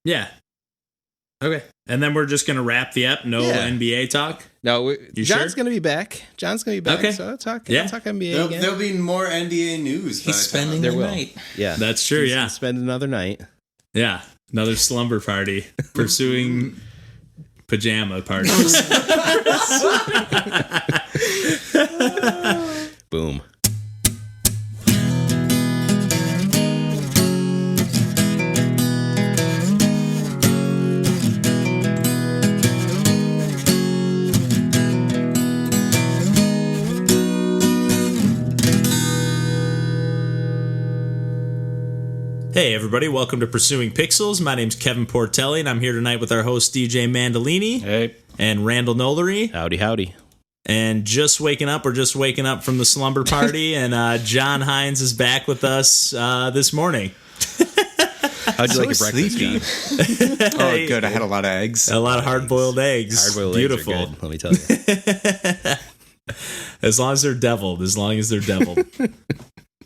Yeah. Okay. And then we're just going to wrap the ep. No NBA talk? No, John's sure? going to be back. Okay. So I'll talk NBA again. There'll be more NBA news. He's spending the night. Yeah. That's true, He's spend another night. Yeah. Another slumber party. Pursuing pajama parties. Boom. Hey everybody, welcome to Pursuing Pixels. My name's Kevin Portelli, and I'm here tonight with our host DJ Mandolini. Hey. And Randall Nolery. Howdy. And we're just waking up from the slumber party, and John Hines is back with us this morning. How'd you like your breakfast, John? Oh, good. I had a lot of eggs. A lot of hard-boiled eggs. Hard-boiled Beautiful. eggs are good, let me tell you. As long as they're deviled.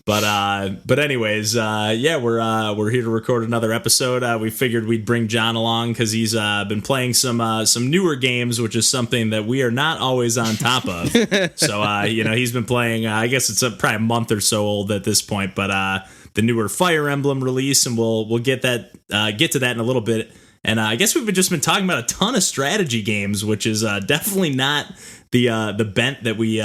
But anyways, we're here to record another episode. We figured we'd bring John along because he's been playing some newer games, which is something that we are not always on top of. So he's been playing. I guess it's probably a month or so old at this point, but the newer Fire Emblem release, and we'll get to that in a little bit. And I guess we've just been talking about a ton of strategy games, which is definitely not the bent that we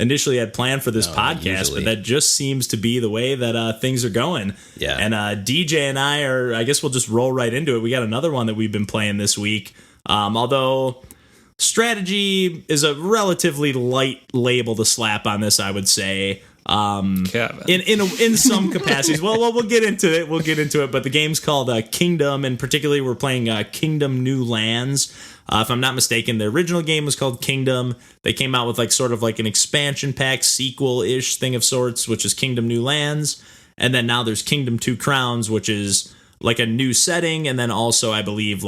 initially had planned for this podcast, but that just seems to be the way that things are going. Yeah. And DJ and I guess we'll just roll right into it. We got another one that we've been playing this week. Although strategy is a relatively light label to slap on this, I would say. Kevin. In some capacities. Well, we'll get into it. But the game's called Kingdom, and particularly we're playing Kingdom New Lands. If I'm not mistaken, the original game was called Kingdom. They came out with sort of an expansion pack sequel-ish thing of sorts, which is Kingdom New Lands. And then now there's Kingdom Two Crowns, which is a new setting, and then also I believe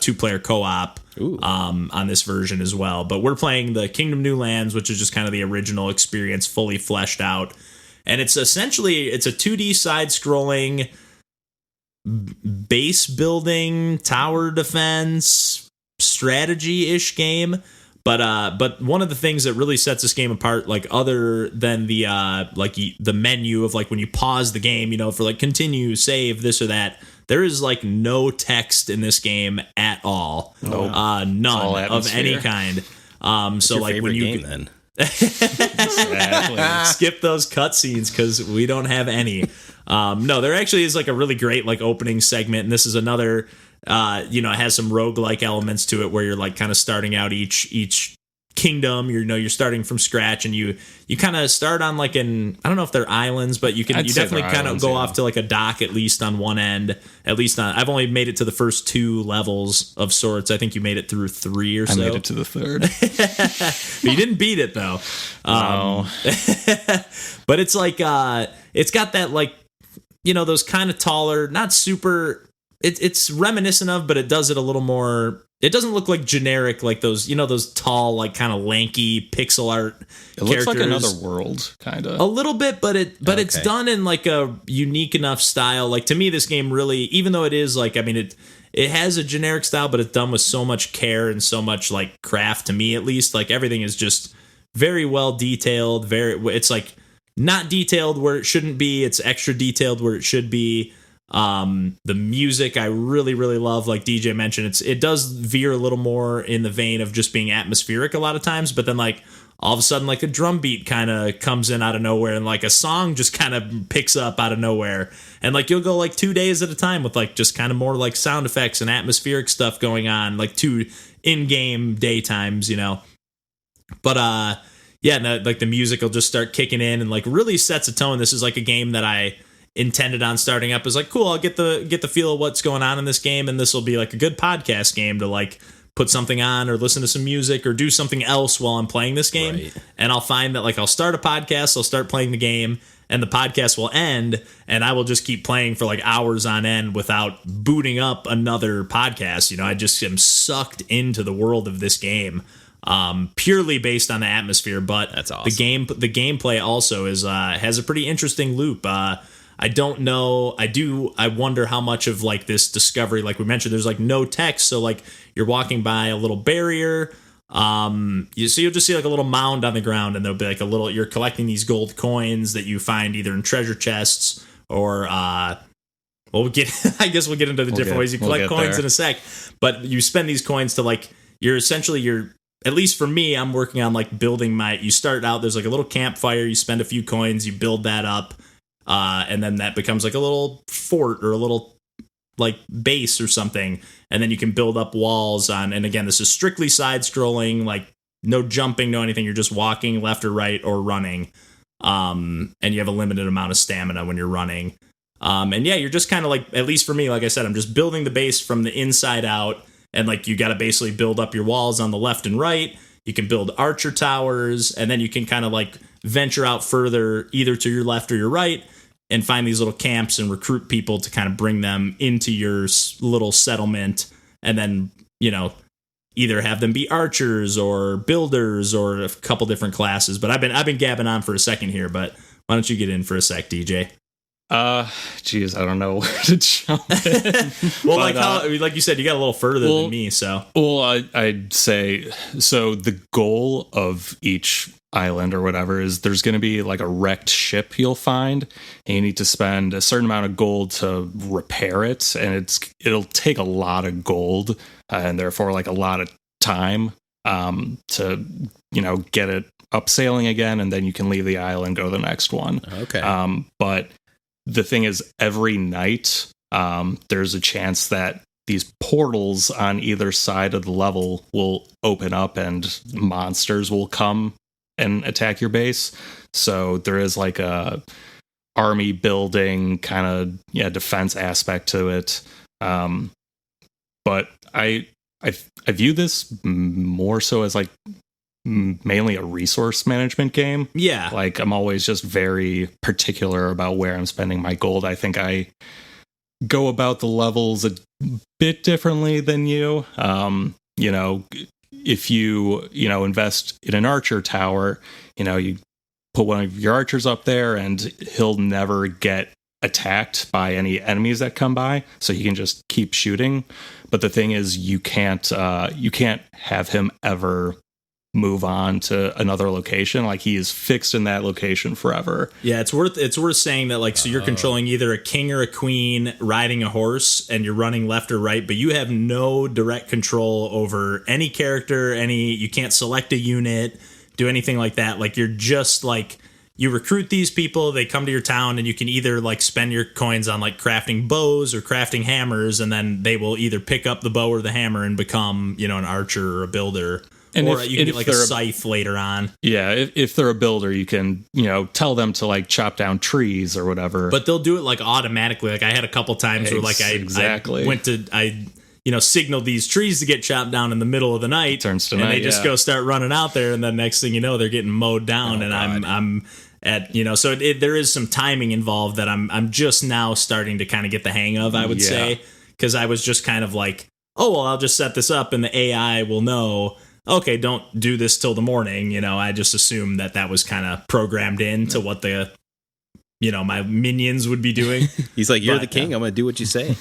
two-player co-op on this version as well. But we're playing the Kingdom New Lands, which is just kind of the original experience fully fleshed out. And it's essentially a 2D side-scrolling base building, tower defense, strategy-ish game. But one of the things that really sets this game apart, other than the menu of when you pause the game, for continue, save, this or that, there is no text in this game at all. None of any kind. So when you game, then Exactly. skip those cutscenes because we don't have any. No, there actually is a really great opening segment, and this is another. It has some roguelike elements to it where you're kind of starting out each kingdom. You're starting from scratch, and you kind of start on I don't know if they're islands, but you definitely kind of go off to a dock at least on one end. At least I've only made it to the first 2 levels of sorts. I think you made it through 3 or so. I made it to the 3rd. But you didn't beat it though. No. But it's it's got that those kind of taller, not super. It's reminiscent of, but it does it a little more. It doesn't look like generic those those tall kind of lanky pixel art. It looks like another world, kind of a little bit, but it's done in a unique enough style. To me, this game really, even though it is it has a generic style, but it's done with so much care and so much craft. To me, at least, everything is just very well detailed. It's not detailed where it shouldn't be. It's extra detailed where it should be. The music I really, really love. Like DJ mentioned, it does veer a little more in the vein of just being atmospheric a lot of times, but then all of a sudden a drum beat kind of comes in out of nowhere, and a song just kind of picks up out of nowhere, and you'll go 2 days at a time with just kind of more sound effects and atmospheric stuff going on, 2 in-game daytimes, but the music will just start kicking in and really sets a tone. This is a game that I intended on starting up as cool, I'll get the feel of what's going on in this game, and this will be a good podcast game to put something on or listen to some music or do something else while I'm playing this game. Right. And I'll find that I'll start a podcast, I'll start playing the game, and the podcast will end, and I will just keep playing for hours on end without booting up another podcast. I just am sucked into the world of this game. Purely based on the atmosphere, but that's awesome. The gameplay also is has a pretty interesting loop. I don't know. I wonder how much of like this discovery, like we mentioned, there's like no text. So like you're walking by a little barrier. You'll just see like a little mound on the ground, and there'll be like you're collecting these gold coins that you find either in treasure chests or, I guess we'll get into the different ways you collect coins in a sec, but you spend these coins to like, at least for me, I'm working on like building you start out, there's like a little campfire, you spend a few coins, you build that up, and then that becomes like a little fort or a little like base or something, and then you can build up walls and again, this is strictly side scrolling, like no jumping, no anything, you're just walking left or right or running, and you have a limited amount of stamina when you're running, and yeah, you're just kind of like, at least for me, like I said, I'm just building the base from the inside out, and like you got to basically build up your walls on the left and right. You can build archer towers, and then you can kind of like venture out further either to your left or your right and find these little camps and recruit people to kind of bring them into your little settlement, and then, either have them be archers or builders or a couple different classes. But I've been gabbing on for a second here, but why don't you get in for a sec, DJ? Geez, I don't know where to jump in. Well, like you said, you got a little further than me, so. Well, I'd say, so the goal of each island or whatever is there's going to be like a wrecked ship you'll find, and you need to spend a certain amount of gold to repair it, and it'll take a lot of gold, and therefore like a lot of time to get it up sailing again, and then you can leave the island, go to the next one. Okay. But the thing is, every night there's a chance that these portals on either side of the level will open up and monsters will come and attack your base. So there is like a army building kind of defense aspect to it. But I view this more so as like mainly a resource management game. Yeah. Like I'm always just very particular about where I'm spending my gold. I think I go about the levels a bit differently than you. If you invest in an archer tower, you put one of your archers up there and he'll never get attacked by any enemies that come by, so he can just keep shooting. But the thing is, you can't have him ever move on to another location. Like he is fixed in that location forever. Yeah, it's worth saying that, like, so you're controlling either a king or a queen riding a horse, and you're running left or right, but you have no direct control over any character, you can't select a unit, do anything like that. Like, you're just like, you recruit these people, they come to your town, and you can either like spend your coins on like crafting bows or crafting hammers, and then they will either pick up the bow or the hammer and become, an archer or a builder. And or you can get like a scythe later on. Yeah, if they're a builder, you can, tell them to like chop down trees or whatever. But they'll do it like automatically. Like I had a couple times where like I signaled these trees to get chopped down in the middle of the night. Turns to and night, they just go start running out there, and then next thing you know, they're getting mowed down. I'm at so there is some timing involved that I'm just now starting to kind of get the hang of, I would say, because I was just kind of like, oh well, I'll just set this up and the AI will know, okay, don't do this till the morning. I just assumed that was kind of programmed into what the, my minions would be doing. He's like, you're the king. I'm going to do what you say.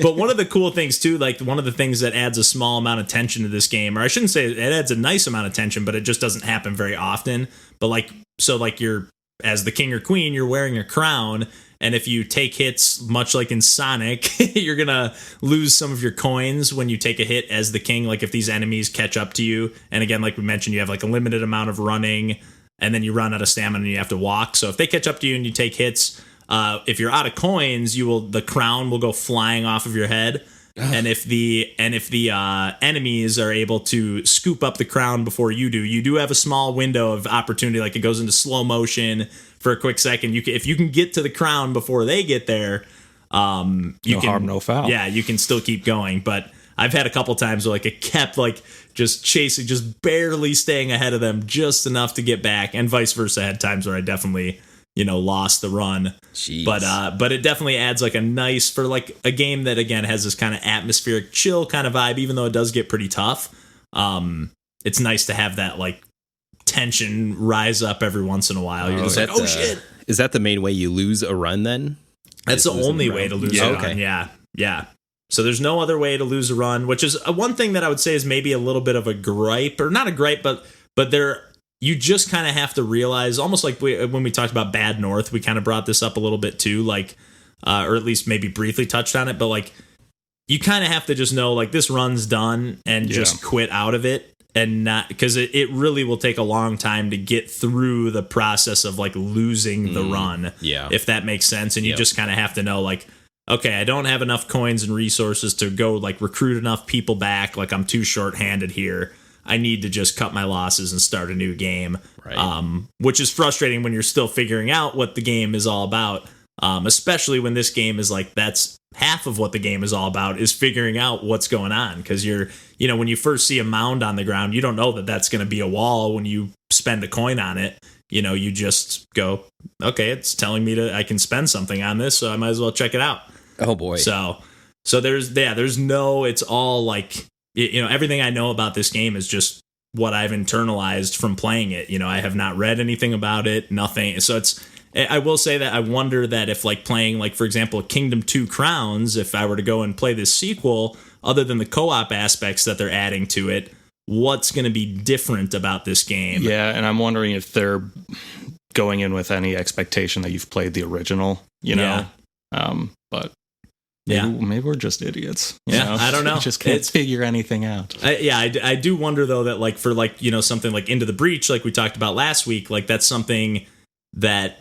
But one of the cool things too, like one of the things that adds a small amount of tension to this game, or I shouldn't say it adds a nice amount of tension, but it just doesn't happen very often. But you're, as the king or queen, you're wearing a crown. And if you take hits, much like in Sonic, you're going to lose some of your coins when you take a hit as the king. Like if these enemies catch up to you. And again, like we mentioned, you have like a limited amount of running, and then you run out of stamina and you have to walk. So if they catch up to you and you take hits, if you're out of coins, the crown will go flying off of your head. And if the enemies are able to scoop up the crown before you do have a small window of opportunity. Like it goes into slow motion for a quick second. If you can get to the crown before they get there, no harm, no foul. Yeah, you can still keep going. But I've had a couple times where like it kept like just chasing, just barely staying ahead of them, just enough to get back, and vice versa. I had times where I definitely lost the run. Jeez. But it definitely adds like a nice, for like a game that again has this kind of atmospheric chill kind of vibe, even though it does get pretty tough. It's nice to have that like tension rise up every once in a while. You're just like, oh shit. Is that the main way you lose a run then? That's the only way to lose a okay. run. Yeah. So there's no other way to lose a run, which is one thing that I would say is maybe a little bit of a gripe, or not a gripe, but there, you just kind of have to realize, almost like when we talked about Bad North, we kind of brought this up a little bit too, like, or at least maybe briefly touched on it, but like, you kind of have to just know, like, this run's done and just quit out of it, and not, because it really will take a long time to get through the process of like losing the run, if that makes sense. And you just kind of have to know, like, okay, I don't have enough coins and resources to go like recruit enough people back, like I'm too short-handed here. I need to just cut my losses and start a new game, which is frustrating when you're still figuring out what the game is all about, especially when this game is like, that's half of what the game is all about, is figuring out what's going on. Because when you first see a mound on the ground, you don't know that that's going to be a wall when you spend a coin on it. You just go, okay, it's telling me I can spend something on this, so I might as well check it out. Oh boy. So there's no, it's all like, everything I know about this game is just what I've internalized from playing it. I have not read anything about it, nothing. So I will say that I wonder that if like playing, like, for example, Kingdom 2 Crowns, if I were to go and play this sequel, other than the co-op aspects that they're adding to it, what's going to be different about this game? Yeah, and I'm wondering if they're going in with any expectation that you've played the original, but maybe we're just idiots. You know? I don't know. We just can't figure anything out. I do wonder, though, that like for like, something like Into the Breach, like we talked about last week, like that's something that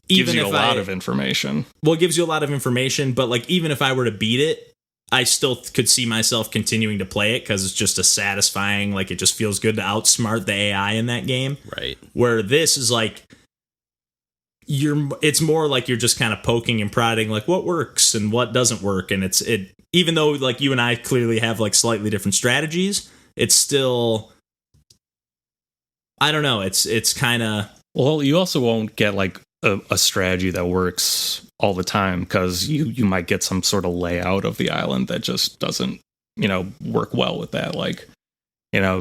gives you a lot of information. Well, it gives you a lot of information, but like even if I were to beat it, I still could see myself continuing to play it because it's just a satisfying, like it just feels good to outsmart the AI in that game. Right. Where this is like, it's more like you're just kind of poking and prodding, like what works and what doesn't work. And even though like you and I clearly have like slightly different strategies, it's still, I don't know. It's kind of, well, you also won't get like a strategy that works all the time, because you might get some sort of layout of the island that just doesn't work well with that. Like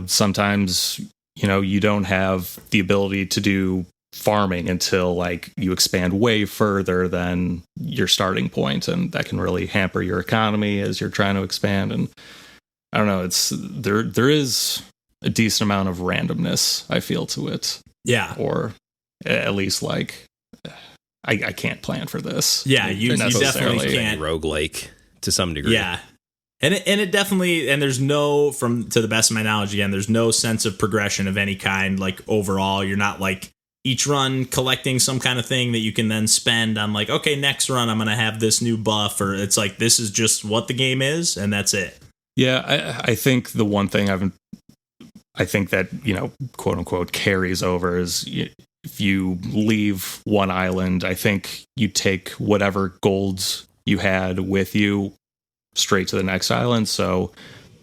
sometimes you don't have the ability to do farming until like you expand way further than your starting point, and that can really hamper your economy as you're trying to expand. And I don't know, it's there is a decent amount of randomness, I feel, to it. Or at least like I can't plan for this. Yeah, you definitely can't. Roguelike to some degree. Yeah. And it definitely, and there's no, to the best of my knowledge, again, there's no sense of progression of any kind. Like overall, you're not like each run collecting some kind of thing that you can then spend on, like, okay, next run I'm going to have this new buff, or it's like, this is just what the game is and that's it. Yeah, I think the one thing I think that, quote unquote carries over is, if you leave one island, I think you take whatever golds you had with you straight to the next island. So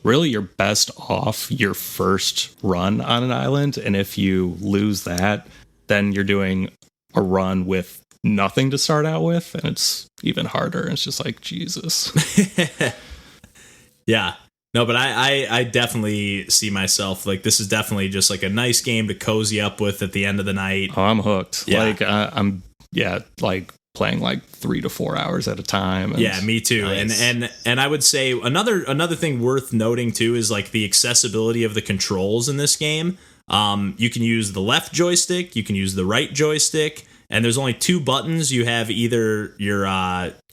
really you're best off your first run on an island. And if you lose that, then you're doing a run with nothing to start out with. And it's even harder. It's just like, Jesus. Yeah. No, but I definitely see myself, like, this is definitely just like a nice game to cozy up with at the end of the night. Oh, I'm hooked. Yeah. Like I'm like playing like 3 to 4 hours at a time. And yeah, me too. Nice. And I would say another thing worth noting too is like the accessibility of the controls in this game. You can use the left joystick, you can use the right joystick, and there's only 2 buttons. You have either you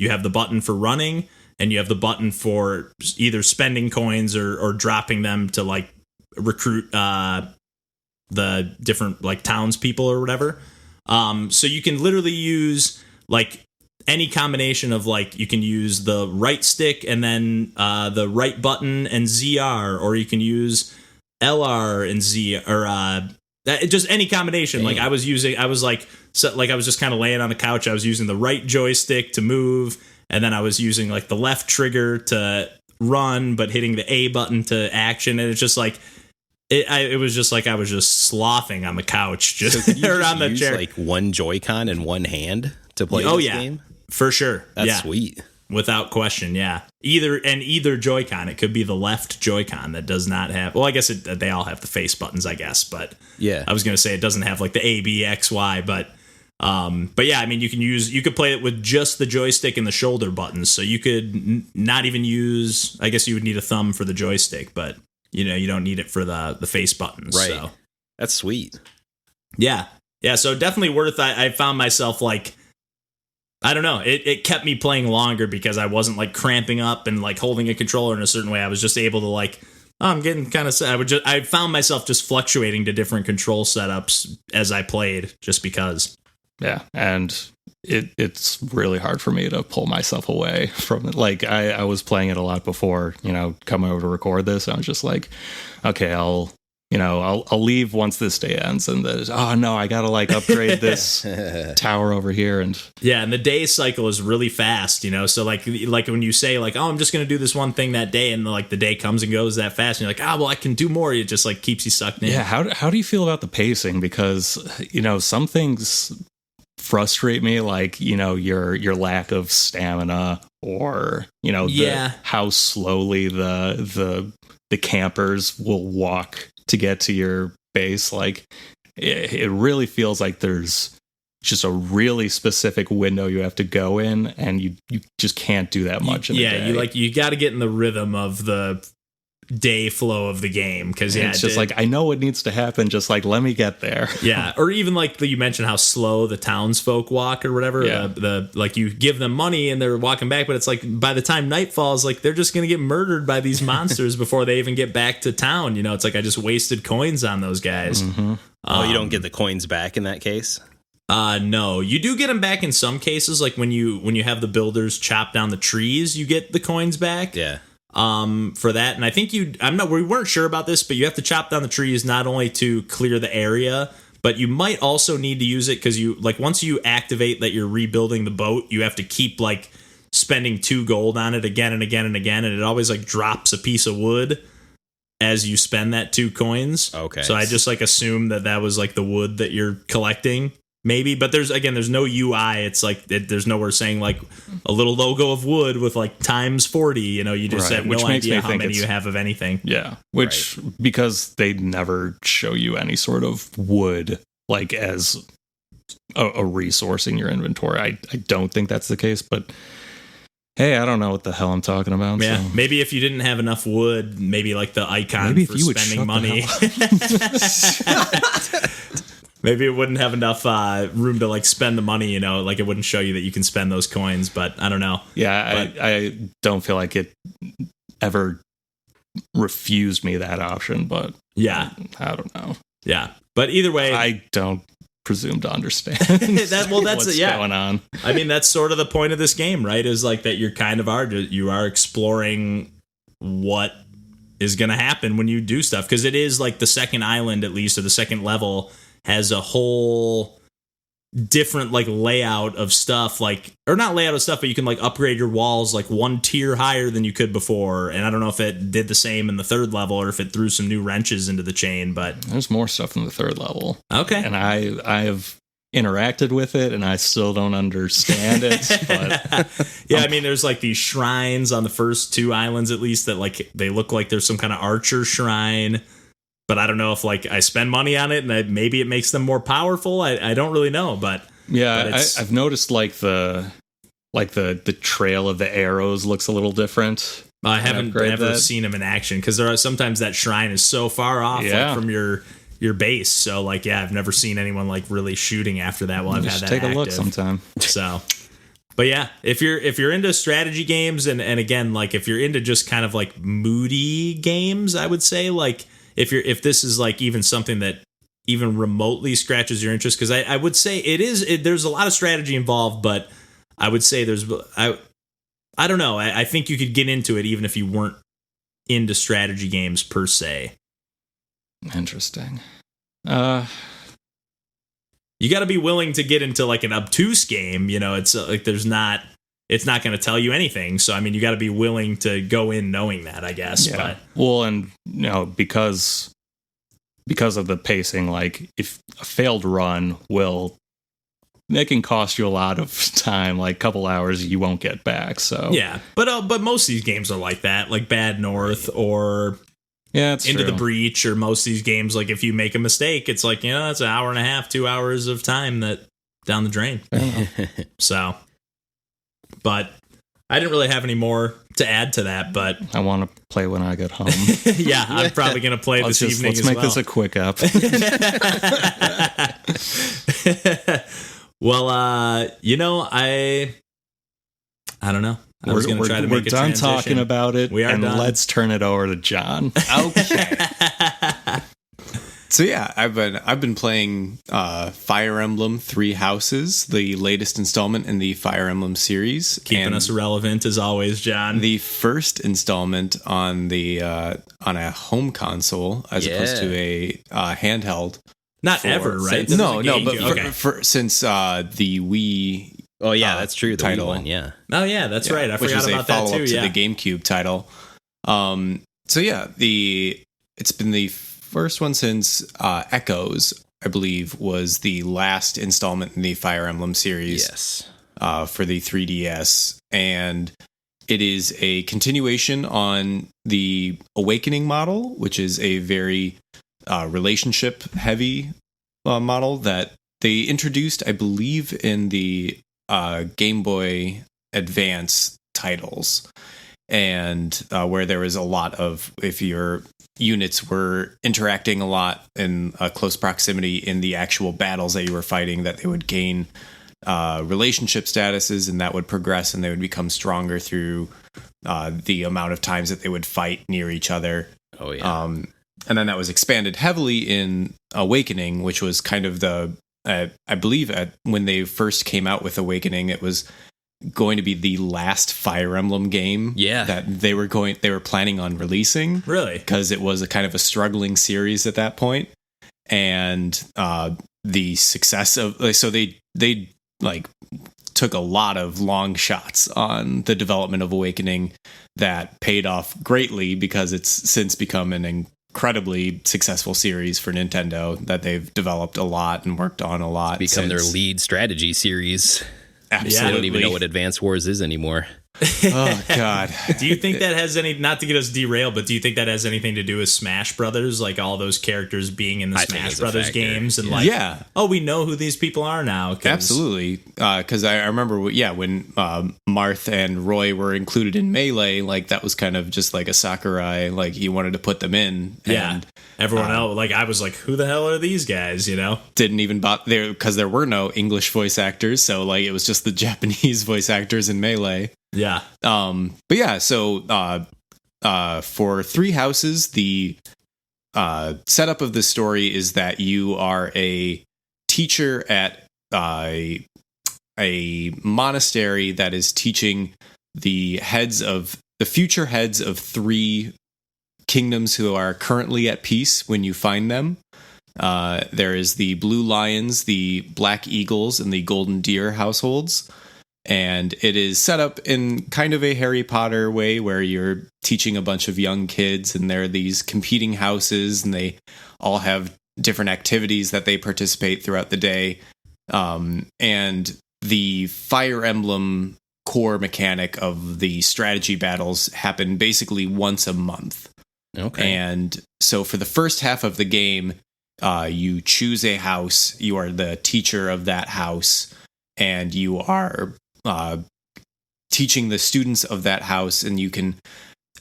have the button for running, and you have the button for either spending coins or dropping them to like recruit the different like townspeople or whatever. So you can literally use like any combination of, like, you can use the right stick and then the right button and ZR, or you can use LR and Z, or just any combination. Dang. Like I was just kind of laying on the couch. I was using the right joystick to move, and then I was using like the left trigger to run, but hitting the A button to action. And it's just like, it was just like I was just sloughing on the couch, just around the chair. Like one Joy-Con in one hand to play this game? For sure. That's sweet. Without question, yeah. Either Joy-Con. It could be the left Joy-Con that does not have... Well, I guess they all have the face buttons, I guess. But yeah, I was going to say it doesn't have like the A, B, X, Y, but But yeah, I mean, you could play it with just the joystick and the shoulder buttons. So you could not even use, I guess you would need a thumb for the joystick, but you don't need it for the face buttons. Right. So. That's sweet. Yeah. Yeah. So definitely worth, I found myself like, I don't know. It kept me playing longer because I wasn't like cramping up and like holding a controller in a certain way. I was just able to like, I'm getting kind of, I found myself just fluctuating to different control setups as I played just because. Yeah, and it's really hard for me to pull myself away from it. Like I was playing it a lot before, coming over to record this. I was just like, okay, I'll leave once this day ends, and oh no, I gotta like upgrade this tower over here, and the day cycle is really fast, So like when you say like, oh, I'm just gonna do this one thing that day, and like the day comes and goes that fast, and you're like, well, I can do more. It just like keeps you sucked in. Yeah, how do you feel about the pacing? Because some things frustrate me, like your lack of stamina, or how slowly the campers will walk to get to your base. Like it really feels like there's just a really specific window you have to go in, and you just can't do that much in a day. You got to get in the rhythm of the day flow of the game, because it's just like, I know what needs to happen, just like let me get there. Yeah, or even like you mentioned how slow the townsfolk walk or whatever. Yeah. The like you give them money and they're walking back, but it's like by the time night falls, like they're just gonna get murdered by these monsters before they even get back to town. It's like I just wasted coins on those guys. Mm-hmm. You don't get the coins back in that case? No, you do get them back in some cases. Like when you have the builders chop down the trees, you get the coins back. Yeah. For that, and I think we weren't sure about this, but you have to chop down the trees not only to clear the area, but you might also need to use it because once you activate that you're rebuilding the boat, you have to keep like spending 2 gold on it again and again and again, and it always like drops a piece of wood as you spend that 2 coins. Okay. So I just like assume that was like the wood that you're collecting. Maybe, but there's no UI. It's like there's nowhere saying like a little logo of wood with like times 40. You just have no idea how many you have of anything. Yeah, which because they never show you any sort of wood like as a resource in your inventory. I don't think that's the case, but hey, I don't know what the hell I'm talking about. Yeah, so. Maybe if you didn't have enough wood, maybe like the icon for spending money. Maybe it wouldn't have enough room to like spend the money, like it wouldn't show you that you can spend those coins, but I don't know. Yeah, I don't feel like it ever refused me that option, but yeah, I don't know. Yeah, but either way, I don't presume to understand that's what's going on. I mean, that's sort of the point of this game, right? Is like that you are exploring what is going to happen when you do stuff, because it is like the second island, at least, or the second level, has a whole different like layout of stuff, like, or not layout of stuff, but you can like upgrade your walls like 1 tier higher than you could before. And I don't know if it did the same in the 3rd level or if it threw some new wrenches into the chain, but there's more stuff in the 3rd level. Okay. And I have interacted with it and I still don't understand it. But yeah, I mean, there's like these shrines on the first 2 islands, at least, that like they look like there's some kind of archer shrine. But I don't know if like I spend money on it and maybe it makes them more powerful. I don't really know, but yeah, I've noticed like the trail of the arrows looks a little different. I haven't ever seen them in action, because there are sometimes that shrine is so far off like, from your base. So like, yeah, I've never seen anyone like really shooting after that while I've had that take active. A look sometime. So, but yeah, if you're into strategy games and again, like if you're into just kind of like moody games, I would say like. If this is like even something that even remotely scratches your interest, because I would say there's a lot of strategy involved, but I would say I don't know. I think you could get into it even if you weren't into strategy games per se. Interesting. You got to be willing to get into like an obtuse game. It's like it's not going to tell you anything. So, I mean, you got to be willing to go in knowing that, I guess. Yeah. But. Well, and, because of the pacing, like, if a failed run it can cost you a lot of time, like a couple hours you won't get back. So, yeah. But most of these games are like that, like Bad North or Into the Breach, or most of these games, like, if you make a mistake, it's like, it's an hour and a half, 2 hours of time that down the drain. So, but I didn't really have any more to add to that, but I want to play when I get home. yeah, I'm probably going to play this evening let's make this a quick up. Well, I don't know. I was going to try to make a done transition. talking about it. We are done. Let's turn it over to John. Okay. So yeah, I've been playing Fire Emblem 3 Houses, the latest installment in the Fire Emblem series, Keeping us relevant as always, John. The first installment on a home console as opposed to a handheld. Not ever, right? No, but since the Wii. Oh yeah, that's true. The title. Wii one, yeah. Oh yeah, that's right. I forgot about that too. Which was a follow-up to the GameCube title. So yeah, it's been the first one since Echoes, I believe, was the last installment in the Fire Emblem series. Yes. For the 3DS, and it is a continuation on the Awakening model, which is a very relationship heavy model that they introduced, I believe, in the Game Boy Advance titles, and where there was a lot of, if your units were interacting a lot in close proximity in the actual battles that you were fighting, that they would gain relationship statuses, and that would progress, and they would become stronger through the amount of times that they would fight near each other. Oh yeah. And then that was expanded heavily in Awakening, which was kind of I believe when they first came out with Awakening, it was going to be the last Fire Emblem game that they were planning on releasing. Really? Because it was a kind of a struggling series at that point. And the success of, so they took a lot of long shots on the development of Awakening that paid off greatly, because it's since become an incredibly successful series for Nintendo that they've developed a lot and worked on a lot. Become their lead strategy series. Absolutely. I don't even know what Advance Wars is anymore. Oh God. Do you think that has any, not to get us derailed, but do you think that has anything to do with Smash Brothers, like all those characters being in the Smash Brothers games, and we know who these people are now? Absolutely. Because I remember when Marth and Roy were included in Melee, like that was kind of just like a Sakurai, like he wanted to put them in. And everyone else, like I was like, who the hell are these guys, didn't even there, because there were no English voice actors, so like it was just the Japanese voice actors in Melee. Yeah. But yeah, so for 3 Houses, the setup of the story is that you are a teacher at a monastery that is teaching the future heads of 3 kingdoms who are currently at peace when you find them. There is the Blue Lions, the Black Eagles, and the Golden Deer households. And it is set up in kind of a Harry Potter way, where you're teaching a bunch of young kids, and there are these competing houses, and they all have different activities that they participate throughout the day. And the Fire Emblem core mechanic of the strategy battles happen basically once a month. Okay. And so for the first half of the game, you choose a house, you are the teacher of that house, and you are teaching the students of that house, and you can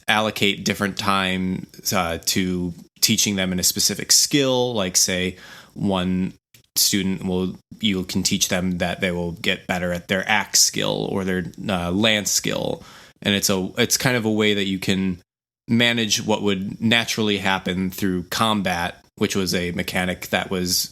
allocate different time to teaching them in a specific skill. Like, say, one student you can teach them that they will get better at their axe skill or their lance skill, and it's kind of a way that you can manage what would naturally happen through combat, which was a mechanic that was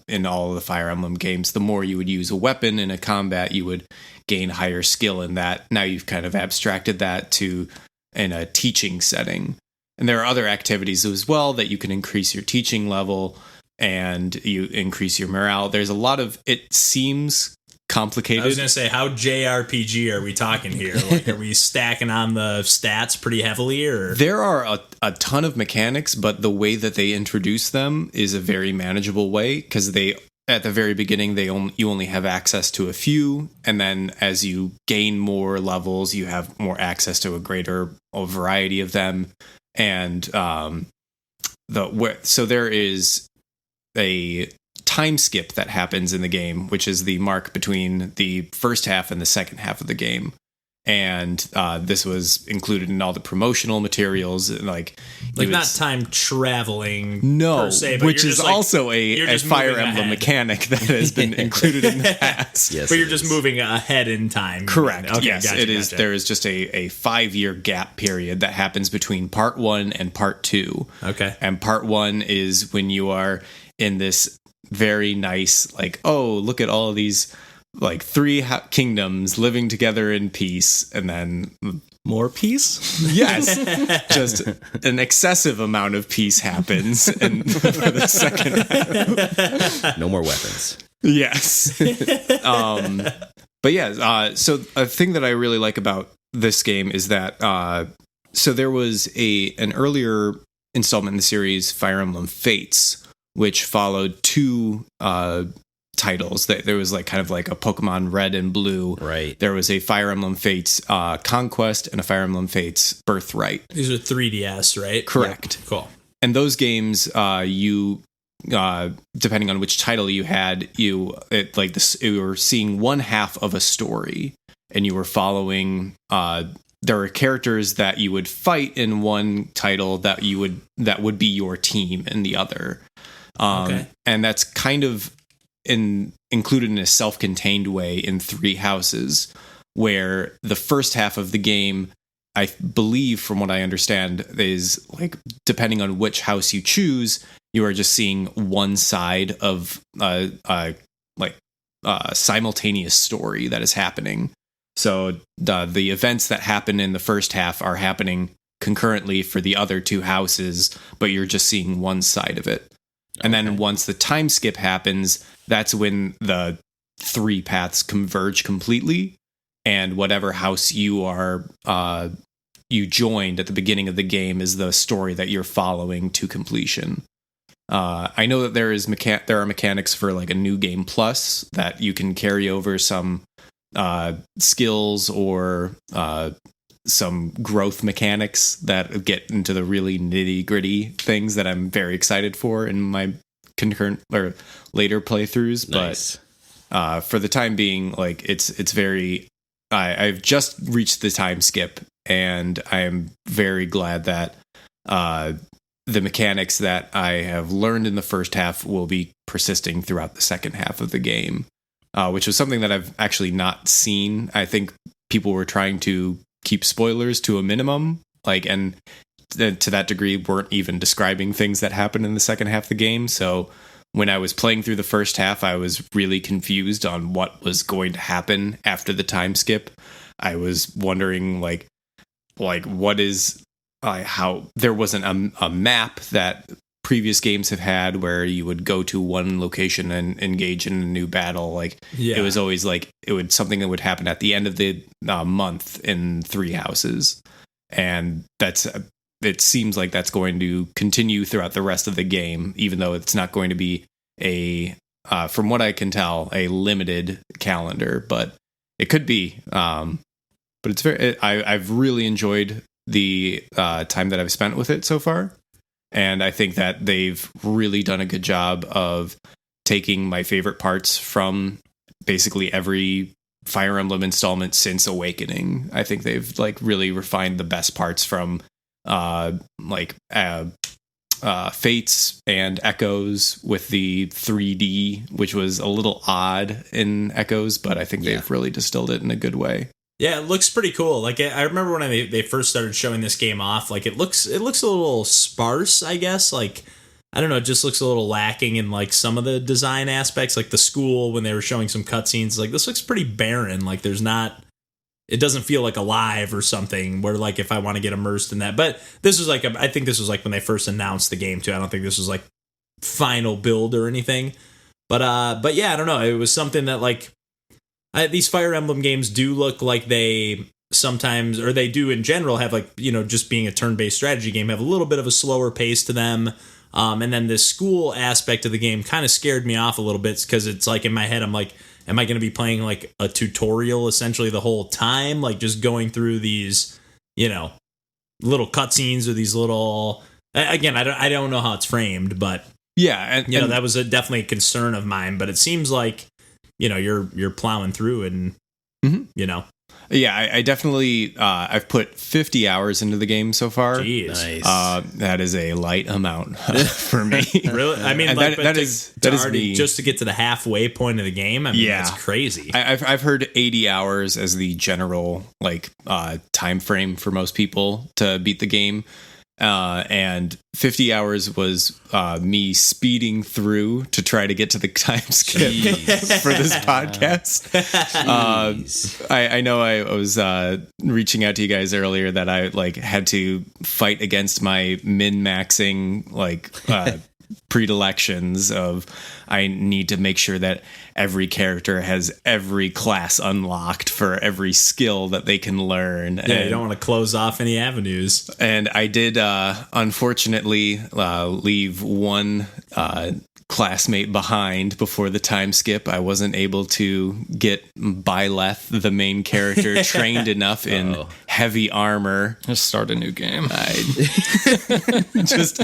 in all of the Fire Emblem games. The more you would use a weapon in a combat, you would gain higher skill in that. Now you've kind of abstracted that to in a teaching setting. And there are other activities as well that you can increase your teaching level and you increase your morale. There's a lot of, it seems complicated. I was going to say, how JRPG are we talking here? Like, are we stacking on the stats pretty heavily, or? There are a ton of mechanics, but the way that they introduce them is a very manageable way, because at the very beginning, you only have access to a few, and then as you gain more levels, you have more access to a greater variety of them. And so there is a time skip that happens in the game, which is the mark between the first half and the second half of the game. And this was included in all the promotional materials, like not time traveling, no, per se, but which is also a Fire Emblem mechanic that has been included in the past. Yes, but you're just moving ahead in time. Correct. Okay, yes, gotcha, it is. Gotcha. There is just a 5-year gap period that happens between part 1 and part 2. Okay, and part 1 is when you are in this very nice, like, oh, look at all of these, like, 3 kingdoms living together in peace, and then more peace. Yes, just an excessive amount of peace happens, and for the second, no more weapons. Yes. But yeah, so a thing that I really like about this game is that so there was an earlier installment in the series, Fire Emblem Fates, which followed 2 titles. There was like kind of like a Pokemon Red and Blue. Right. There was a Fire Emblem Fates Conquest and a Fire Emblem Fates Birthright. These are 3DS, right? Correct. Yeah. Cool. And those games, you depending on which title you had, you were seeing one half of a story, and you were following. There were characters that you would fight in one title that would be your team in the other. Okay. And that's kind of included in a self-contained way in 3 houses, where the first half of the game, I believe, from what I understand, is like, depending on which house you choose, you are just seeing one side of simultaneous story that is happening. So the events that happen in the first half are happening concurrently for the other 2 houses, but you're just seeing one side of it. And then once the time skip happens, that's when the 3 paths converge completely, and whatever house you joined at the beginning of the game is the story that you're following to completion. I know that there are mechanics for like a new game plus that you can carry over some skills or some growth mechanics that get into the really nitty gritty things that I'm very excited for in my concurrent or later playthroughs. Nice. But for the time being, like, it's very. I've just reached the time skip, and I am very glad that the mechanics that I have learned in the first half will be persisting throughout the second half of the game, which was something that I've actually not seen. I think people were trying to keep spoilers to a minimum, and to that degree weren't even describing things that happened in the second half of the game. So when I was playing through the first half, I was really confused on what was going to happen after the time skip. I was wondering like what is how there wasn't a map that previous games have had where you would go to one location and engage in a new battle. It was always something that would happen at the end of the month in 3 houses. And it seems like that's going to continue throughout the rest of the game, even though it's not going to be from what I can tell, a limited calendar, but it could be. But it's I've really enjoyed the time that I've spent with it so far. And I think that they've really done a good job of taking my favorite parts from basically every Fire Emblem installment since Awakening. I think they've really refined the best parts from Fates and Echoes with the 3D, which was a little odd in Echoes, but I think they've really distilled it in a good way. Yeah, it looks pretty cool. I remember when they first started showing this game off, it looks a little sparse, I guess. I don't know, it just looks a little lacking in some of the design aspects, like the school when they were showing some cutscenes. This looks pretty barren. It doesn't feel alive or something. Where if I want to get immersed in that, but this was I think this was when they first announced the game too. I don't think this was final build or anything. But yeah, I don't know. It was something that these Fire Emblem games do look like they sometimes, or they do in general, have just being a turn-based strategy game, have a little bit of a slower pace to them. And then the school aspect of the game kind of scared me off a little bit because it's in my head, I'm am I going to be playing a tutorial essentially the whole time? Just going through these, little cutscenes or these little, again, I don't know how it's framed, but Yeah, and that was definitely a concern of mine, but it seems like, you're plowing through and, Yeah, I definitely, I've put 50 hours into the game so far. Jeez. Nice. That is a light amount for me. Really? I mean, And like, that is me. just to get to the halfway point of the game. I mean, Yeah. that's crazy. I've heard 80 hours as the general time frame for most people to beat the game. And 50 hours was me speeding through to try to get to the time skip for this podcast. I know I was reaching out to you guys earlier that I had to fight against my min-maxing predilections of I need to make sure that every character has every class unlocked for every skill that they can learn. Yeah, you don't want to close off any avenues. And I did, unfortunately, leave one classmate behind before the time skip. I wasn't able to get Byleth, the main character, trained enough in heavy armor. Just start a new game. I just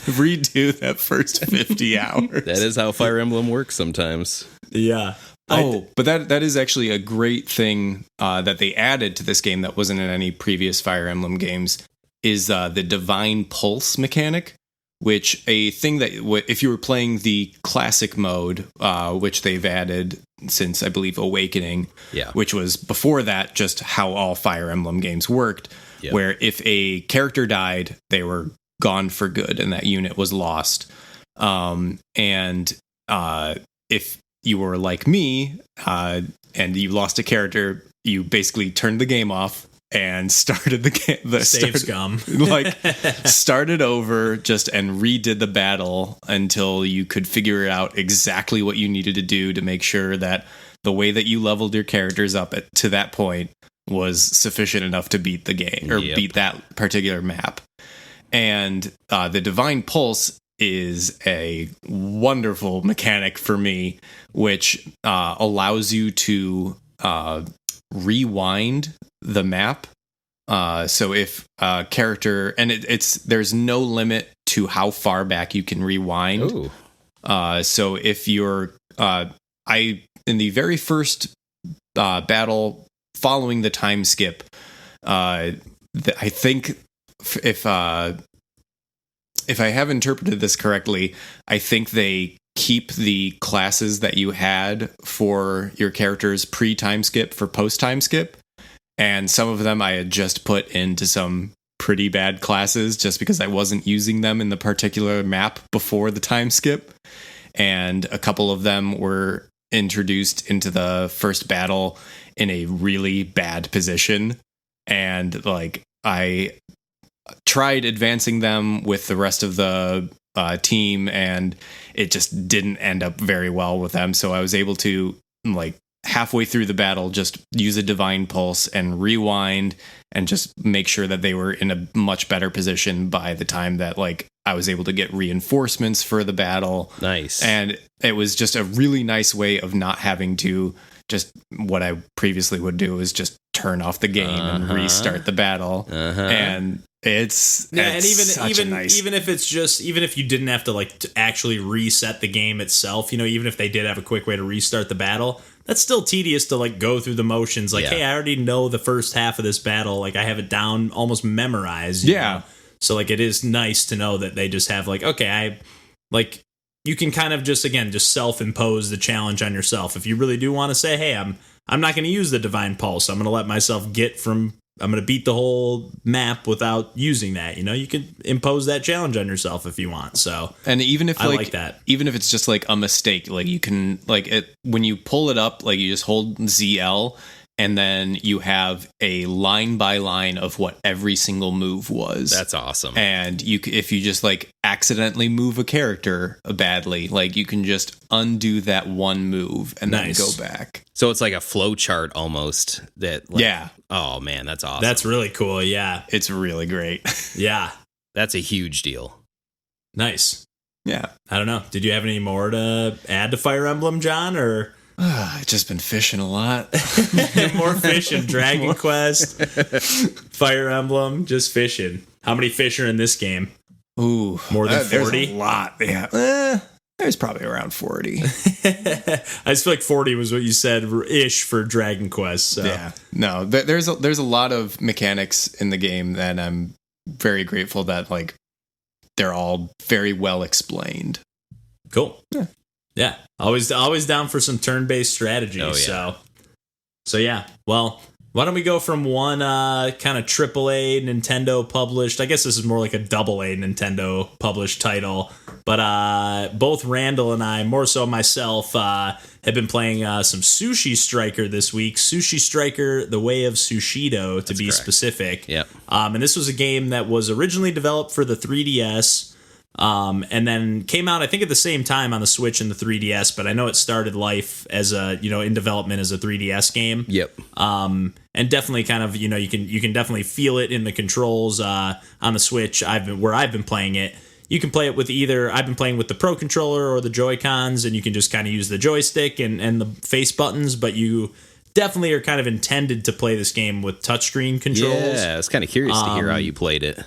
redo that first 50 hours. That is how Fire Emblem works sometimes. Yeah. But that is actually a great thing that they added to this game that wasn't in any previous Fire Emblem games is the Divine Pulse mechanic, which a thing that if you were playing the classic mode, which they've added since, I believe, Awakening, which was before that just how all Fire Emblem games worked, where if a character died, they were gone for good and that unit was lost. And if you were like me and you lost a character, you basically turned the game off and started the game. Started over and redid the battle until you could figure out exactly what you needed to do to make sure that the way that you leveled your characters up to that point was sufficient enough to beat the game or beat that particular map. And the Divine Pulse is a wonderful mechanic for me, which allows you to rewind the map. So if a character, and there's no limit to how far back you can rewind. Ooh. So if you're, in the very first battle following the time skip, I think if I have interpreted this correctly, I think they keep the classes that you had for your characters pre-time skip for post-time skip. And some of them I had just put into some pretty bad classes just because I wasn't using them in the particular map before the time skip. And a couple of them were introduced into the first battle in a really bad position. And I tried advancing them with the rest of the team, and it just didn't end up very well with them. So I was able to halfway through the battle just use a Divine Pulse and rewind and just make sure that they were in a much better position by the time that I was able to get reinforcements for the battle. Nice. And it was just a really nice way of not having to just what I previously would do is just turn off the game and restart the battle. And even if you didn't have to to actually reset the game itself, even if they did have a quick way to restart the battle, that's still tedious to go through the motions. Hey, I already know the first half of this battle. I have it down almost memorized. You know? So it is nice to know that they just have you can kind of just self-impose the challenge on yourself. If you really do want to say, hey, I'm not going to use the Divine Pulse. I'm going to let myself I'm going to beat the whole map without using that. You can impose that challenge on yourself if you want. So, and even if I like that, even if it's just a mistake, you can when you pull it up, you just hold ZL and then you have a line by line of what every single move was. That's awesome. And if you just accidentally move a character badly, you can just undo that one move and then go back. So it's like a flow chart almost. Yeah. Oh man, that's awesome. That's really cool. Yeah, it's really great. Yeah, that's a huge deal. Nice. Yeah. I don't know. Did you have any more to add to Fire Emblem, John, or? I've just been fishing a lot. More fishing. Dragon Quest, Fire Emblem, just fishing. How many fish are in this game? Ooh, more than 40? There's a lot. Yeah. There's probably around 40. I just feel like 40 was what you said ish for Dragon Quest. So. Yeah. No, there's a lot of mechanics in the game that I'm very grateful that like they're all very well explained. Cool. Yeah. Always down for some turn-based strategy. Oh, yeah. So yeah. Well, why don't we go from one kind of AAA Nintendo published, I guess this is more like a AA Nintendo published title, but both Randall and I, more so myself, have been playing some Sushi Striker this week. Sushi Striker, The Way of Sushido, to be specific. Yep. And this was a game that was originally developed for the 3DS, and then came out, I think, at the same time on the Switch and the 3DS, but I know it started life as in development as a 3DS game. Yep. And definitely kind of, you can definitely feel it in the controls on the Switch. I've been playing it. You can play it with I've been playing with the Pro Controller or the Joy-Cons, and you can just kind of use the joystick and the face buttons, but you definitely are kind of intended to play this game with touchscreen controls. Yeah, I was kind of curious to hear how you played it.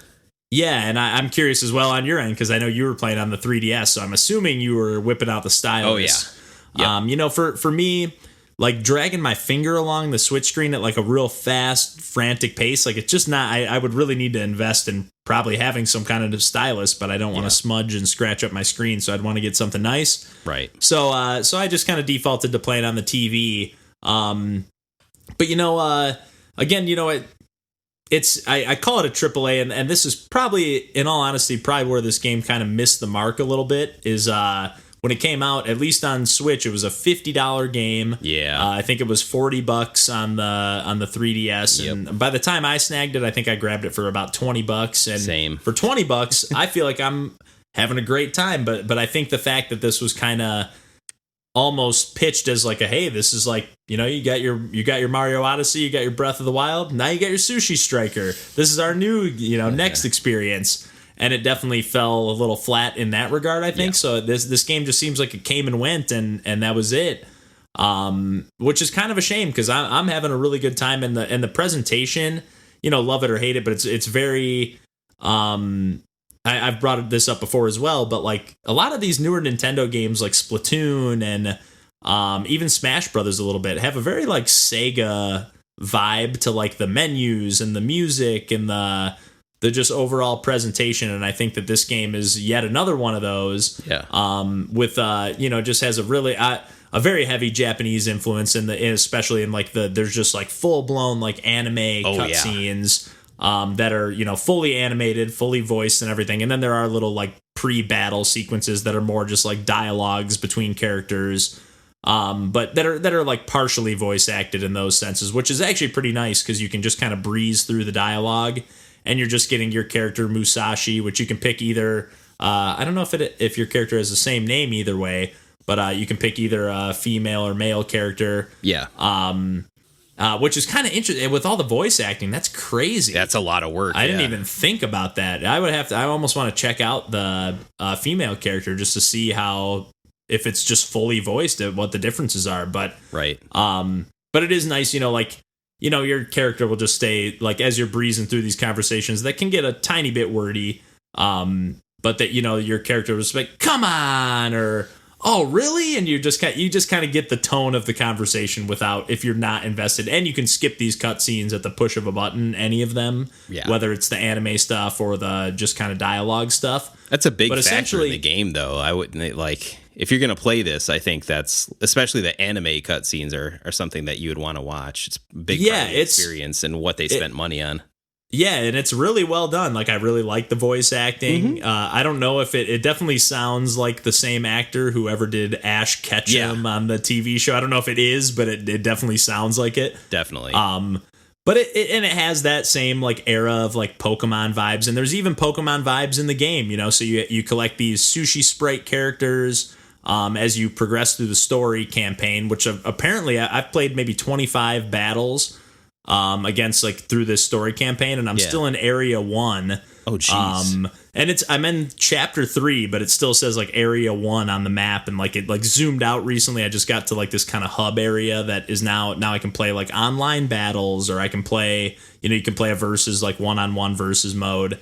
Yeah, and I'm curious as well on your end, because I know you were playing on the 3DS, so I'm assuming you were whipping out the stylus. Oh, yeah. Yep. For me, like dragging my finger along the Switch screen at like a real fast, frantic pace, like it's just not, I would really need to invest in probably having some kind of stylus, but I don't want to smudge and scratch up my screen, so I'd want to get something nice. Right. So I just kind of defaulted to playing on the TV. But again, I call it a AAA, and this is probably, in all honesty, probably where this game kind of missed the mark a little bit, is when it came out, at least on Switch, it was a $50 game. Yeah. I think it was $40 on the 3DS, Yep. and by the time I snagged it, I think I grabbed it for about $20. And Same. for $20, I feel like I'm having a great time, but I think the fact that this was kind of almost pitched as like hey, this is like, you got your Mario Odyssey, you got your Breath of the Wild, now you got your Sushi Striker. This is our new, next experience. And it definitely fell a little flat in that regard, I think. Yeah. So this game just seems like it came and went, and that was it. Which is kind of a shame, because I'm having a really good time, and the presentation, love it or hate it, but it's very I've brought this up before as well, but like a lot of these newer Nintendo games like Splatoon and even Smash Brothers a little bit have a very like Sega vibe to like the menus and the music and the just overall presentation, and I think that this game is yet another one of those. Yeah. With just has a really a very heavy Japanese influence especially in like there's just like full blown like anime cutscenes. That are, fully animated, fully voiced and everything. And then there are little like pre-battle sequences that are more just like dialogues between characters, but that are like partially voice acted in those senses, which is actually pretty nice, because you can just kind of breeze through the dialogue, and you're just getting your character Musashi, which you can pick either, I don't know if your character has the same name either way, but you can pick either a female or male character. Yeah. Which is kind of interesting with all the voice acting. That's crazy. That's a lot of work. I didn't even think about that. I almost want to check out the female character just to see if it's just fully voiced, what the differences are. But right. But it is nice, your character will just stay like, as you're breezing through these conversations that can get a tiny bit wordy. But that, your character was like, come on, or oh, really? And you just kind of get the tone of the conversation if you're not invested. And you can skip these cutscenes at the push of a button, any of them, whether it's the anime stuff or the just kind of dialogue stuff. That's a big factor in the game, though. I wouldn't like, if you're going to play this, I think that's, especially the anime cutscenes are something that you would want to watch. It's a big part of the experience and what they spent money on. Yeah, and it's really well done. Like, I really like the voice acting. Mm-hmm. I don't know if it definitely sounds like the same actor who ever did Ash Ketchum on the TV show. I don't know if it is, but it definitely sounds like it. Definitely. But it has that same like era of like Pokemon vibes, and there's even Pokemon vibes in the game. So you collect these Sushi Sprite characters as you progress through the story campaign, which apparently I've played maybe 25 battles against like through this story campaign, and I'm still in area 1. Oh jeez. And I'm in chapter 3, but it still says like area 1 on the map, and like it like zoomed out recently. I just got to like this kind of hub area that is now I can play like online battles, or I can play, you can play a versus like one-on-one versus mode.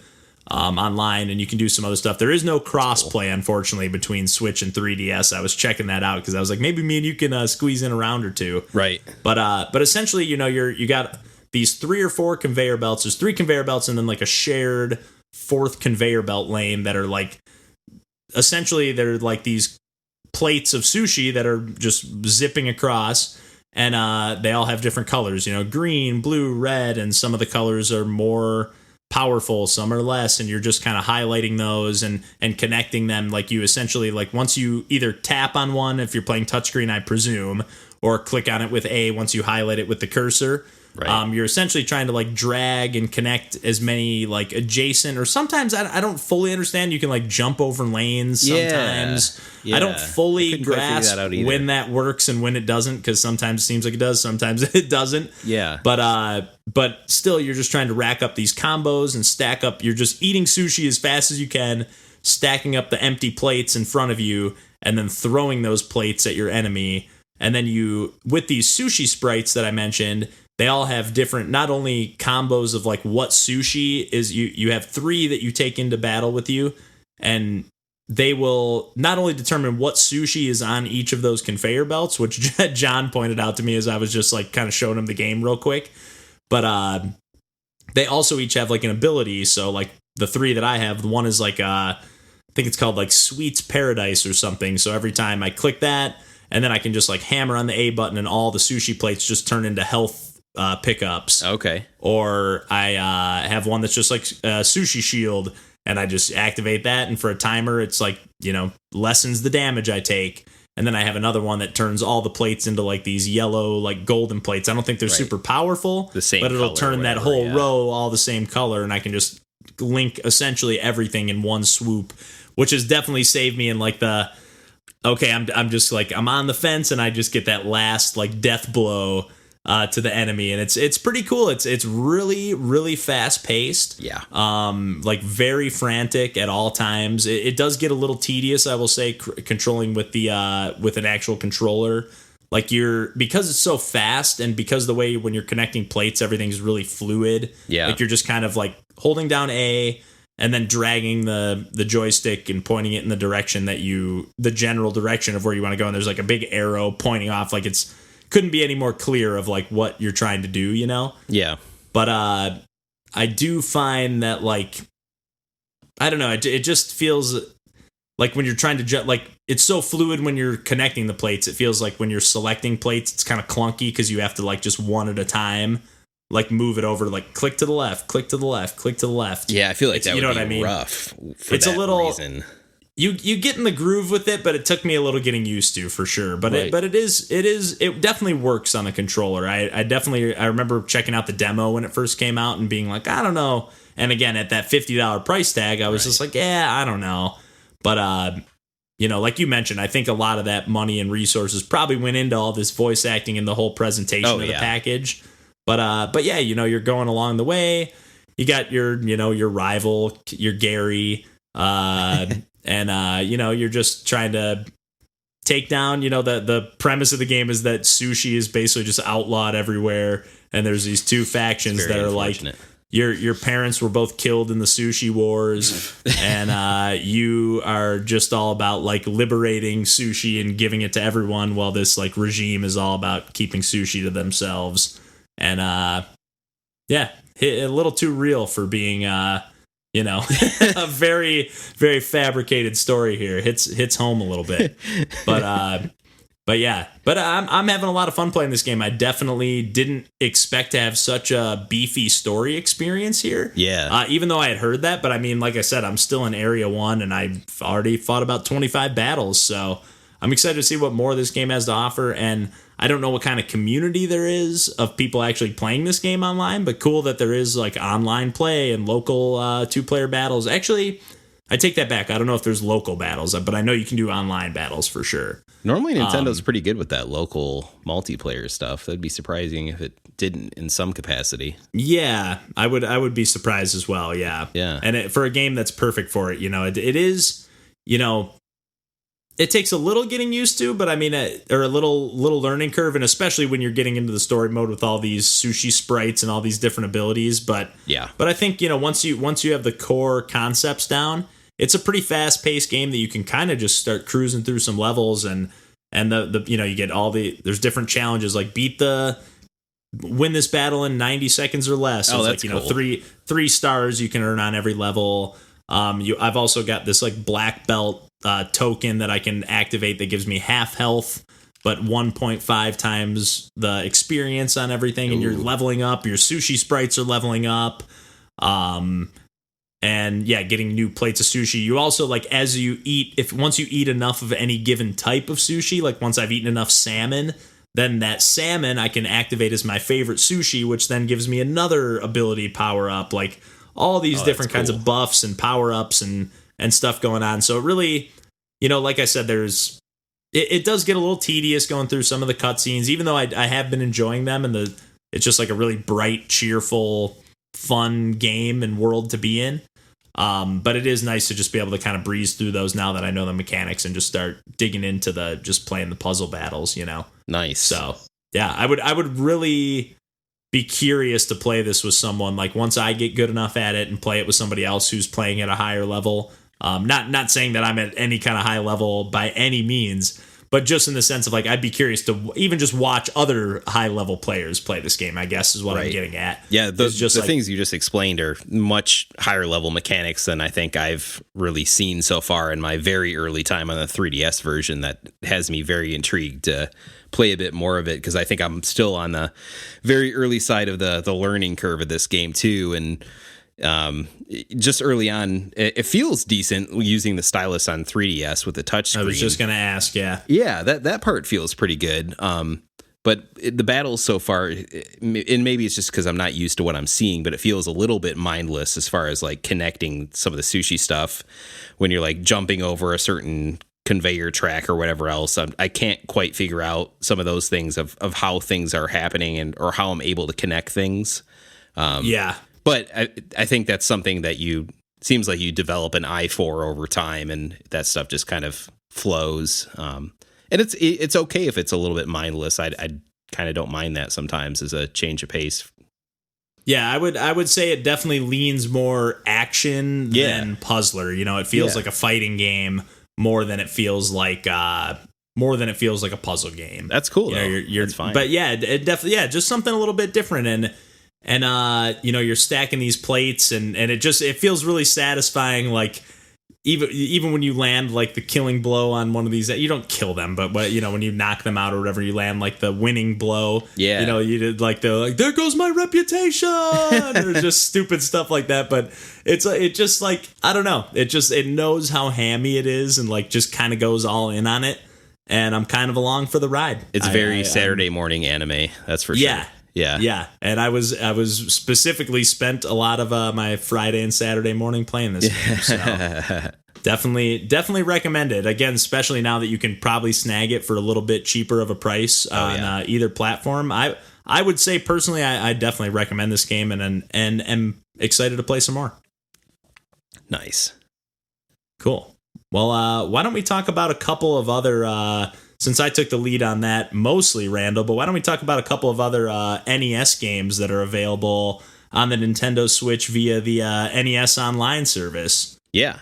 online, and you can do some other stuff. There is no cross-play, unfortunately, between Switch and 3DS. I was checking that out because I was like, maybe me and you can squeeze in a round or two. Right. But essentially, you got these 3 or 4 conveyor belts. There's 3 conveyor belts and then like a shared 4th conveyor belt lane that are like, essentially they're like these plates of sushi that are just zipping across, and they all have different colors, green, blue, red, and some of the colors are more powerful, some are less, and you're just kind of highlighting those and connecting them. Like you essentially, like once you either tap on one if you're playing touchscreen, I presume, or click on it with A once you highlight it with the cursor. Right. You're essentially trying to like drag and connect as many like adjacent, or sometimes I don't fully understand. You can like jump over lanes sometimes. Yeah. I don't fully grasp when that works and when it doesn't, because sometimes it seems like it does, sometimes it doesn't. Yeah. But still, you're just trying to rack up these combos and stack up. You're just eating sushi as fast as you can, stacking up the empty plates in front of you, and then throwing those plates at your enemy. And then with these sushi sprites that I mentioned, they all have different, not only combos of like what sushi is, you have 3 that you take into battle with you, and they will not only determine what sushi is on each of those conveyor belts, which John pointed out to me as I was just like kind of showing him the game real quick, but they also each have like an ability. So like the 3 that I have, the one is like I think it's called like Sweets Paradise or something. So every time I click that, and then I can just like hammer on the A button, and all the sushi plates just turn into health pickups. Okay. Or I have one that's just like Sushi Shield, and I just activate that, and for a timer it's like, lessens the damage I take. And then I have another one that turns all the plates into like these yellow, like golden plates. I don't think they're super powerful, the same, but it'll color, turn that whole row all the same color, and I can just link essentially everything in one swoop, which has definitely saved me in like I'm just like, I'm on the fence, and I just get that last like death blow to the enemy, and it's pretty cool. It's really, really fast paced. Yeah. Like very frantic at all times. It does get a little tedious, I will say, controlling with the with an actual controller. Like because it's so fast, and because the way when you're connecting plates, everything's really fluid. Yeah. Like you're just kind of like holding down A and then dragging the joystick and pointing it in the direction that the general direction of where you want to go. And there's like a big arrow pointing off, like couldn't be any more clear of like what you're trying to do, Yeah. But I do find that like, I don't know, it just feels like when you're trying to like, it's so fluid when you're connecting the plates. It feels like when you're selecting plates, it's kind of clunky because you have to like just one at a time, like move it over, like click to the left, click to the left, click to the left. Yeah, I feel like that would be rough. It's a little reason. You get in the groove with it, but it took me a little getting used to, for sure. But it definitely works on the controller. I remember checking out the demo when it first came out and being like, I don't know. And again, at that $50 price tag, I was just like, yeah, I don't know. But like you mentioned, I think a lot of that money and resources probably went into all this voice acting and the whole presentation of the package. But yeah, you're going along the way. You got your rival, your Gary, and you're just trying to take down, the premise of the game is that sushi is basically just outlawed everywhere, and there's these 2 factions that are like, your parents were both killed in the sushi wars, and you are just all about like liberating sushi and giving it to everyone, while this like regime is all about keeping sushi to themselves. And a little too real for being a very, very fabricated story here. Hits home a little bit, but I'm having a lot of fun playing this game. I definitely didn't expect to have such a beefy story experience here. Yeah. Even though I had heard that, but I mean, like I said, I'm still in Area 1, and I've already fought about 25 battles, so I'm excited to see what more this game has to offer. And I don't know what kind of community there is of people actually playing this game online, but cool that there is like online play and local 2-player battles. Actually, I take that back. I don't know if there's local battles, but I know you can do online battles for sure. Normally Nintendo's pretty good with that local multiplayer stuff. That'd be surprising if it didn't in some capacity. Yeah, I would be surprised as well. Yeah. Yeah. And for a game that's perfect for it, it is, it takes a little getting used to, but I mean, or a little learning curve, and especially when you're getting into the story mode with all these sushi sprites and all these different abilities. But I think, you know, once you have the core concepts down, it's a pretty fast paced game that you can kind of just start cruising through some levels, and the you know, you get there's different challenges like win this battle in 90 seconds or less. So that's like, you know, cool. three stars you can earn on every level. I've also got this like black belt token that I can activate that gives me half health, but 1.5 times the experience on everything. And you're leveling up. Your sushi sprites are leveling up. And yeah, getting new plates of sushi. You also, like, as you eat, once you eat enough of any given type of sushi, like once I've eaten enough salmon, then that salmon I can activate as my favorite sushi, which then gives me another ability power up. Like all these different kinds of buffs and power ups and stuff going on. So it really, you know, like I said, it does get a little tedious going through some of the cutscenes, even though I have been enjoying them, and it's just like a really bright, cheerful, fun game and world to be in. But it is nice to just be able to kind of breeze through those now that I know the mechanics and just start digging into just playing the puzzle battles, you know. Nice. So yeah, I would really be curious to play this with someone, like once I get good enough at it and play it with somebody else who's playing at a higher level. Not saying that I'm at any kind of high level by any means, but just in the sense of like, I'd be curious to even just watch other high level players play this game, I guess is what I'm getting at. Yeah, the things you just explained are much higher level mechanics than I think I've really seen so far in my very early time on the 3DS version. That has me very intrigued to play a bit more of it, because I think I'm still on the very early side of the learning curve of this game too. And just early on, it feels decent using the stylus on 3DS with the touchscreen. I was just gonna ask, yeah, that part feels pretty good. But the battles so far, and maybe it's just because I'm not used to what I'm seeing, but it feels a little bit mindless as far as like connecting some of the sushi stuff when you're like jumping over a certain conveyor track or whatever else. I can't quite figure out some of those things of how things are happening or how I'm able to connect things. But I think that's something that seems like you develop an eye for over time, and that stuff just kind of flows. And it's okay if it's a little bit mindless. I kind of don't mind that sometimes as a change of pace. Yeah, I would say it definitely leans more action than puzzler. You know, it feels like a fighting game more than it feels like a puzzle game. That's cool. You know, that's fine. But yeah, it definitely just something a little bit different. And you know, you're stacking these plates, and it feels really satisfying. Like even when you land like the killing blow on one of these, you don't kill them, but you know, when you knock them out or whatever, you land like the winning blow. Yeah, you know, you did like there goes my reputation, or just stupid stuff like that. But it just like, I don't know, it knows how hammy it is, and like just kind of goes all in on it. And I'm kind of along for the ride. It's very Saturday morning anime, that's for sure. Yeah. And I was specifically spent a lot of my Friday and Saturday morning playing this game. So definitely recommend it. Again, especially now that you can probably snag it for a little bit cheaper of a price on either platform. I would say personally, I definitely recommend this game, and am excited to play some more. Nice. Cool. Well, why don't we talk about a couple of other since I took the lead on that mostly, Randall, but why don't we talk about a couple of other NES games that are available on the Nintendo Switch via the NES Online service? Yeah.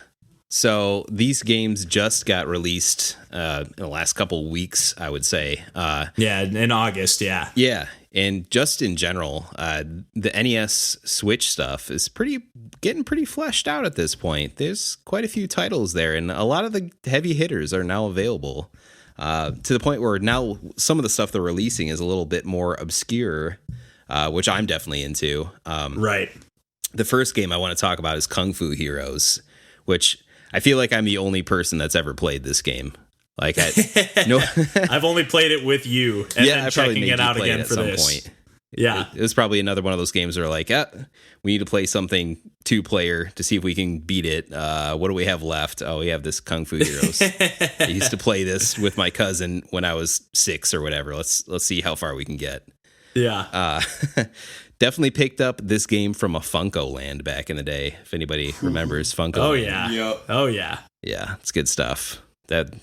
So these games just got released in the last couple weeks, I would say. In August, yeah. Yeah. And just in general, the NES Switch stuff is getting pretty fleshed out at this point. There's quite a few titles there, and a lot of the heavy hitters are now available. To the point where now some of the stuff they're releasing is a little bit more obscure, which I'm definitely into. Right. The first game I want to talk about is Kung Fu Heroes, which I feel like I'm the only person that's ever played this game. Like, I've only played it with you, and then checking it out again for this. Point. Yeah, it was probably another one of those games where like, we need to play something 2-player to see if we can beat it. What do we have left? Oh, we have this Kung Fu Heroes. I used to play this with my cousin when I was 6 or whatever. Let's see how far we can get. Yeah. Definitely picked up this game from a Funko Land back in the day. If anybody remembers Funko. Oh Land. yeah. Yep. Oh yeah. Yeah, it's good stuff. That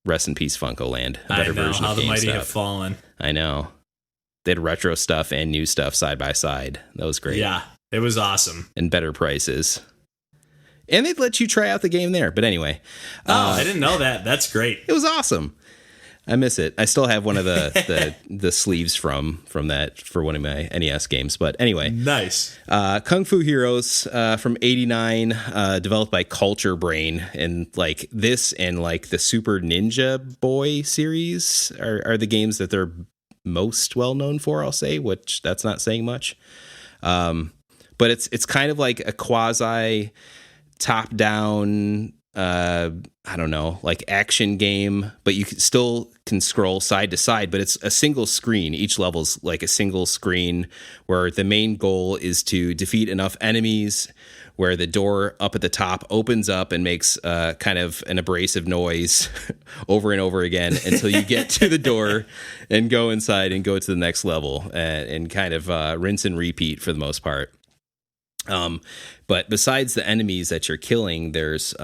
Rest in peace, Funko Land. A I better know version how of the mighty GameStop. have fallen. I know. They had retro stuff and new stuff side by side. That was great. Yeah, it was awesome. And better prices. And they'd let you try out the game there. But anyway. I didn't know that. That's great. It was awesome. I miss it. I still have one of the sleeves from that for one of my NES games. But anyway. Nice. Kung Fu Heroes from 89, developed by Culture Brain. And like this and like the Super Ninja Boy series are the games that they're most well known for, I'll say, which that's not saying much. But it's kind of like a quasi top down, I don't know, like action game, but you still can scroll side to side, but it's a single screen. Each level's like a single screen where the main goal is to defeat enough enemies where the door up at the top opens up and makes kind of an abrasive noise over and over again until you get to the door and go inside and go to the next level and kind of rinse and repeat for the most part. But besides the enemies that you're killing, there's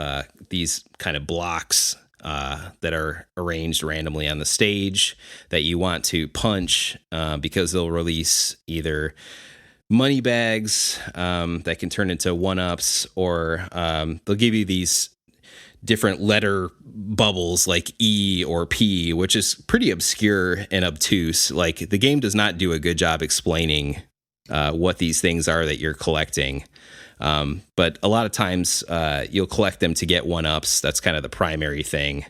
these kind of blocks that are arranged randomly on the stage that you want to punch because they'll release either money bags that can turn into one-ups, or they'll give you these different letter bubbles like E or P, which is pretty obscure and obtuse. Like the game does not do a good job explaining what these things are that you're collecting. But a lot of times you'll collect them to get one-ups. That's kind of the primary thing.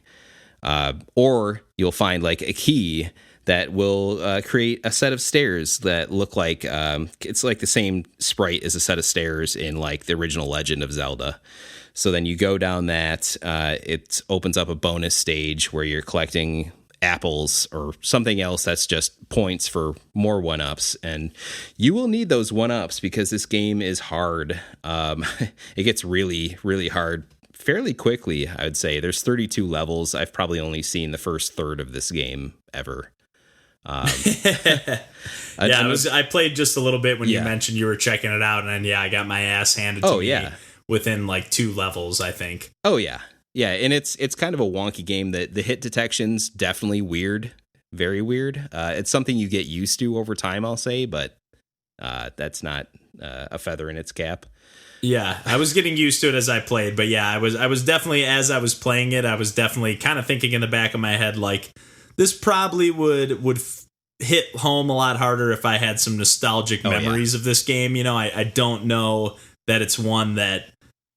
Or you'll find like a key that will create a set of stairs that look like it's like the same sprite as a set of stairs in like the original Legend of Zelda. So then you go down that, it opens up a bonus stage where you're collecting apples or something else that's just points for more one-ups, and you will need those one-ups because this game is hard. It gets really, really hard fairly quickly, I would say. There's 32 levels. I've probably only seen the first third of this game ever. I played just a little bit when you mentioned you were checking it out, and then I got my ass handed to me within like 2 levels, I think. Oh yeah. Yeah, and it's kind of a wonky game. That the hit detection's definitely weird, very weird. It's something you get used to over time, I'll say, but that's not a feather in its cap. Yeah, I was getting used to it as I played, but I was definitely, as I was playing it, I was definitely kind of thinking in the back of my head like this probably would hit home a lot harder if I had some nostalgic memories of this game. You know, I don't know that it's one that,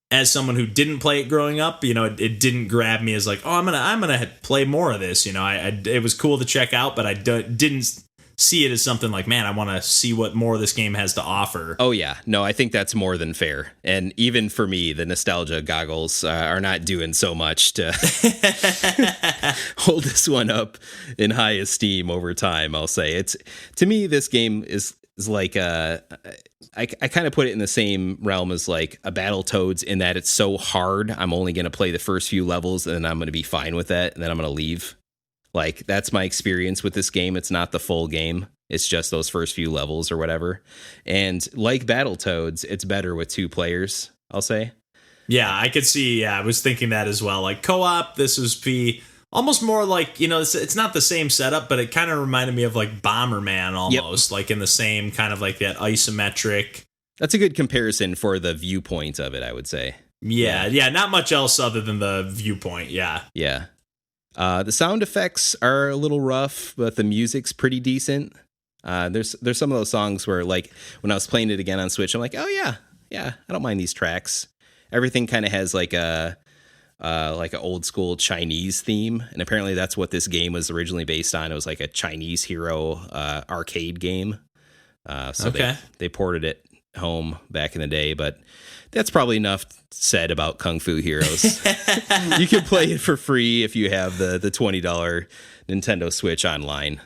as someone who didn't play it growing up, you know, it didn't grab me as like, oh, I'm gonna play more of this. You know, it was cool to check out, but I didn't see it as something like, man, I want to see what more of this game has to offer. Oh yeah, no, I think that's more than fair. And even for me, the nostalgia goggles are not doing so much to hold this one up in high esteem over time. I'll say to me, this game is like I kind of put it in the same realm as like a Battletoads, in that it's so hard. I'm only going to play the first few levels and then I'm going to be fine with that. And then I'm going to leave. Like that's my experience with this game. It's not the full game. It's just those first few levels or whatever. And like Battletoads, it's better with 2 players, I'll say. Yeah, I could see. Yeah, I was thinking that as well. Like co-op, this was be almost more like, you know, it's not the same setup, but it kind of reminded me of like Bomberman almost, like in the same kind of like that isometric. That's a good comparison for the viewpoint of it, I would say. Yeah, not much else other than the viewpoint. Yeah. The sound effects are a little rough, but the music's pretty decent. There's some of those songs where, like, when I was playing it again on Switch, I'm like, oh yeah, I don't mind these tracks. Everything kind of has like an old school Chinese theme, and apparently that's what this game was originally based on. It was like a Chinese hero arcade game. So they ported it home back in the day, but that's probably enough said about Kung Fu Heroes. You can play it for free if you have the $20 Nintendo Switch online.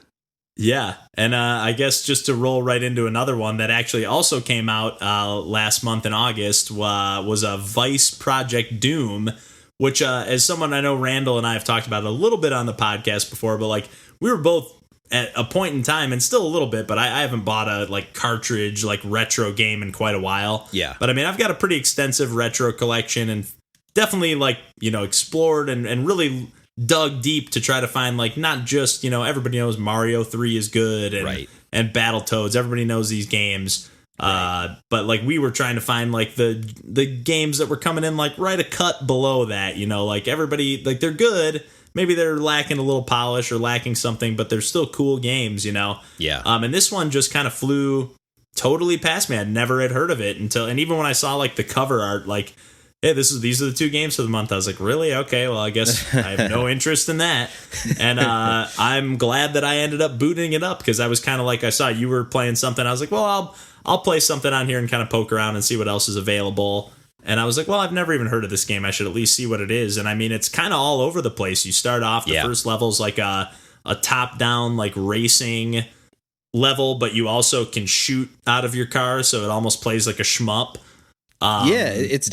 Yeah, and I guess just to roll right into another one that actually also came out last month in August was a Vice Project Doom, which as someone I know Randall and I have talked about a little bit on the podcast before, but like we were both at a point in time, and still a little bit, but I haven't bought a like cartridge like retro game in quite a while. Yeah, but I mean I've got a pretty extensive retro collection and definitely like, you know, explored and really dug deep to try to find like not just, everybody knows Mario 3 is good and Battletoads. Everybody knows these games. Right. But like we were trying to find like the games that were coming in like right a cut below that, like everybody, like they're good. Maybe they're lacking a little polish or lacking something, but they're still cool games, Yeah. And this one just kind of flew totally past me. I never had heard of it and even when I saw like the cover art, like, hey, these are the 2 games for the month. I was like, really? Okay, well, I guess I have no interest in that. And I'm glad that I ended up booting it up because I was kind of like, I saw you were playing something. I was like, well, I'll play something on here and kind of poke around and see what else is available. And I was like, well, I've never even heard of this game. I should at least see what it is. And I mean, it's kind of all over the place. You start off, the first level's like a top-down like racing level, but you also can shoot out of your car, so it almost plays like a shmup. It's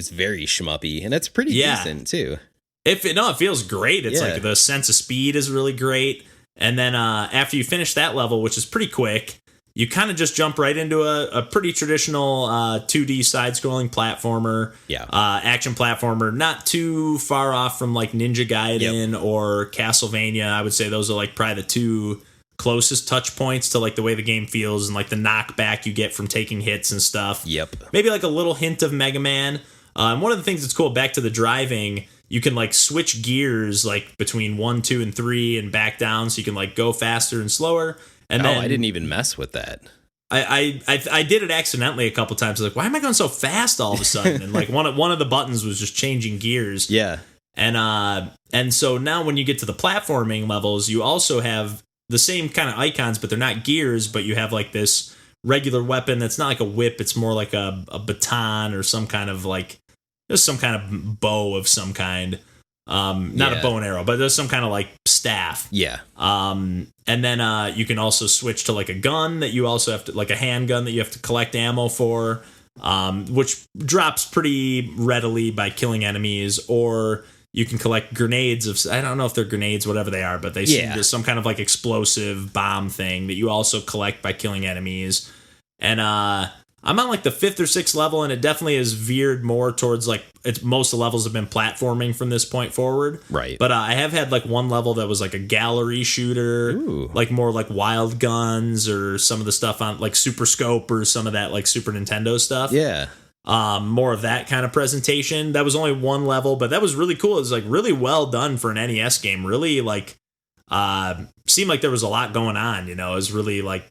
very shmuppy, and it's pretty decent too. It feels great. It's like the sense of speed is really great. And then after you finish that level, which is pretty quick, you kind of just jump right into a pretty traditional 2D side-scrolling platformer, action platformer, not too far off from like Ninja Gaiden or Castlevania. I would say those are like probably the 2 closest touch points to like the way the game feels and like the knockback you get from taking hits and stuff. Yep. Maybe like a little hint of Mega Man. And one of the things that's cool, back to the driving, you can like switch gears like between 1, 2, and 3 and back down, so you can like go faster and slower. And then I didn't even mess with that. I did it accidentally a couple times. I was like, why am I going so fast all of a sudden? And like one of the buttons was just changing gears. Yeah. And so now when you get to the platforming levels, you also have the same kind of icons, but they're not gears, but you have like this regular weapon that's not like a whip, it's more like a baton or some kind of like there's some kind of bow of some kind. Not a bow and arrow, but there's some kind of like staff. Yeah. And then you can also switch to like a gun that you also have to, like a handgun that you have to collect ammo for, which drops pretty readily by killing enemies, or you can collect grenades of, I don't know if they're grenades, whatever they are, but they seem to some kind of like explosive bomb thing that you also collect by killing enemies. And I'm on like the 5th or 6th level, and it definitely is veered more towards like most of the levels have been platforming from this point forward. Right. But I have had like one level that was like a gallery shooter, like more like Wild Guns or some of the stuff on like Super Scope or some of that like Super Nintendo stuff. Yeah. More of that kind of presentation. That was only one level, but that was really cool. It was like really well done for an NES game. Really like seemed like there was a lot going on. It was really like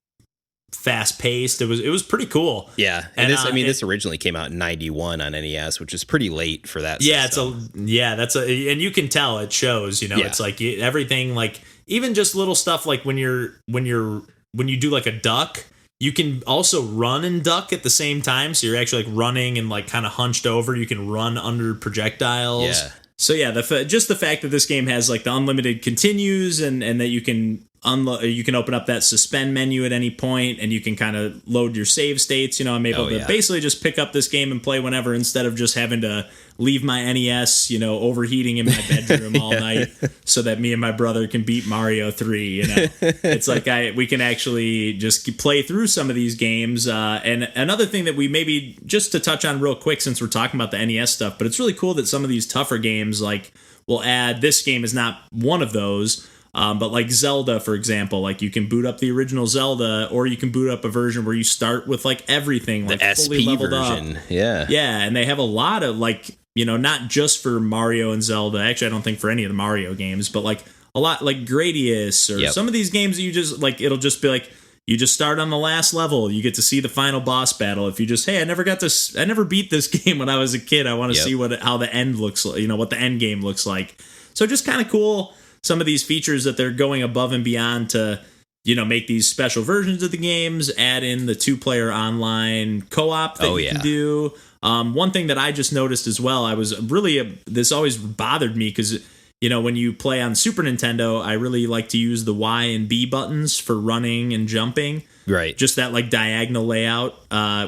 fast paced. It was pretty cool. Yeah, and this originally came out in '91 on NES, which is pretty late for that. Yeah, system. and you can tell it shows. It's like everything, like even just little stuff like when you do like a duck, you can also run and duck at the same time. So you're actually like running and like kind of hunched over. You can run under projectiles. Yeah. So yeah, just the fact that this game has like the unlimited continues and that you can open up that suspend menu at any point, and you can kind of load your save states. I'm able to basically just pick up this game and play whenever, instead of just having to leave my NES, overheating in my bedroom all night so that me and my brother can beat Mario 3. It's like we can actually just play through some of these games. And another thing that we maybe just to touch on real quick, since we're talking about the NES stuff, but it's really cool that some of these tougher games like will add. This game is not one of those. But like Zelda, for example, like you can boot up the original Zelda, or you can boot up a version where you start with like everything, like the fully SP leveled version. up. Yeah, and they have a lot of like not just for Mario and Zelda. Actually, I don't think for any of the Mario games, but like a lot like Gradius or some of these games that you just like. It'll just be like you just start on the last level. You get to see the final boss battle. If you just I never beat this game when I was a kid. I want to see how the end looks like. What the end game looks like. So just kind of cool. Some of these features that they're going above and beyond to, make these special versions of the games, add in the 2-player online co-op that you can do. One thing that I just noticed as well, I was really, this always bothered me because, when you play on Super Nintendo, I really like to use the Y and B buttons for running and jumping. Right. Just that like diagonal layout,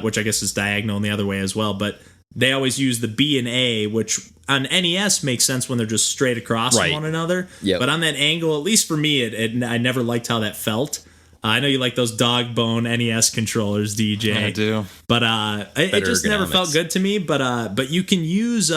which I guess is diagonal in the other way as well. But they always use the B and A, which on NES makes sense when they're just straight across from one another. Yep. But on that angle, at least for me, I never liked how that felt. I know you like those dog bone NES controllers, DJ. I do. But it just never felt good to me. But you can use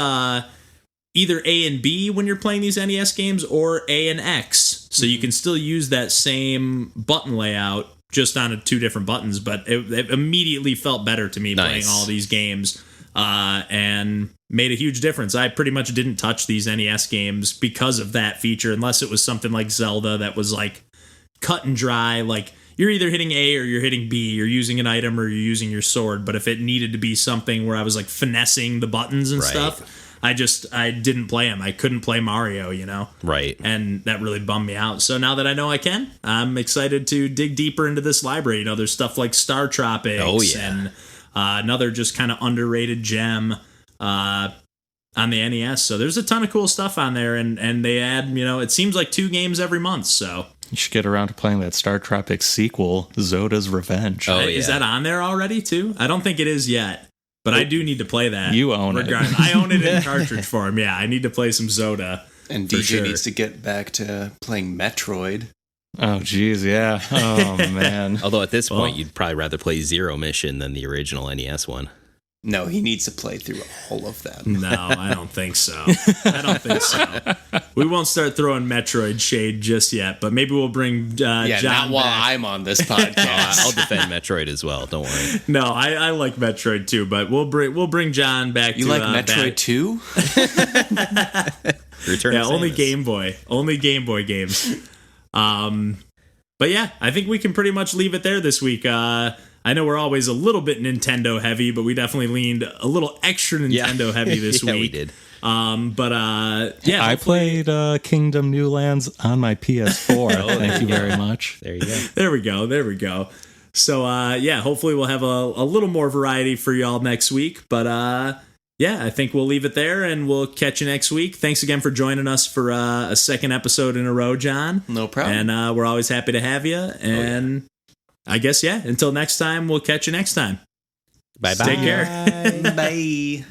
either A and B when you're playing these NES games, or A and X. So you can still use that same button layout just on 2 different buttons, but it immediately felt better to me playing all these games, and made a huge difference. I pretty much didn't touch these NES games because of that feature, unless it was something like Zelda that was like cut and dry, like you're either hitting A or you're hitting B, you're using an item or you're using your sword. But if it needed to be something where I was like finessing the buttons and stuff, I didn't play them. I couldn't play Mario, Right. And that really bummed me out. So now that I know I can, I'm excited to dig deeper into this library. There's stuff like Star Tropics and another just kind of underrated gem on the NES. So there's a ton of cool stuff on there, and they add, it seems like 2 games every month. So you should get around to playing that Star Tropics sequel, Zoda's Revenge. Oh, Is that on there already too? I don't think it is yet. But I do need to play that. You own it. I own it in cartridge form. Yeah, I need to play some Zoda. And DJ needs to get back to playing Metroid. Oh, geez, yeah. Oh, man. Although at this point, you'd probably rather play Zero Mission than the original NES one. No, he needs to play through all of them. No, I don't think so. We won't start throwing Metroid shade just yet, but maybe we'll bring John not while back. I'm on this podcast. I'll defend Metroid as well. Don't worry. No, I like Metroid too, but we'll bring John back. You like Metroid 2? Return of only Samus. Only Game Boy games. But yeah, I think we can pretty much leave it there this week. I know we're always a little bit Nintendo heavy, but we definitely leaned a little extra Nintendo heavy this week. We did. I played Kingdom New Lands on my PS4. Thank you very much. There you go. There we go. So hopefully we'll have a little more variety for y'all next week. But I think we'll leave it there, and we'll catch you next week. Thanks again for joining us for a second episode in a row, John. No problem. And we're always happy to have you. And I guess, until next time, we'll catch you next time. Bye-bye. Take care. Bye.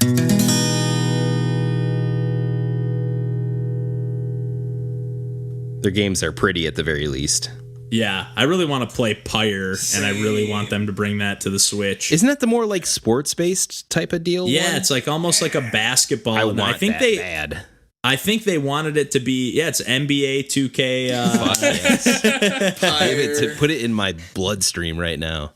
Their games are pretty at the very least. Yeah, I really want to play Pyre, and I really want them to bring that to the Switch. Isn't that the more like sports-based type of deal? Yeah, one? It's like almost like a basketball. I want I think that bad. I think they wanted it to be, it's NBA 2K. Put it in my bloodstream right now.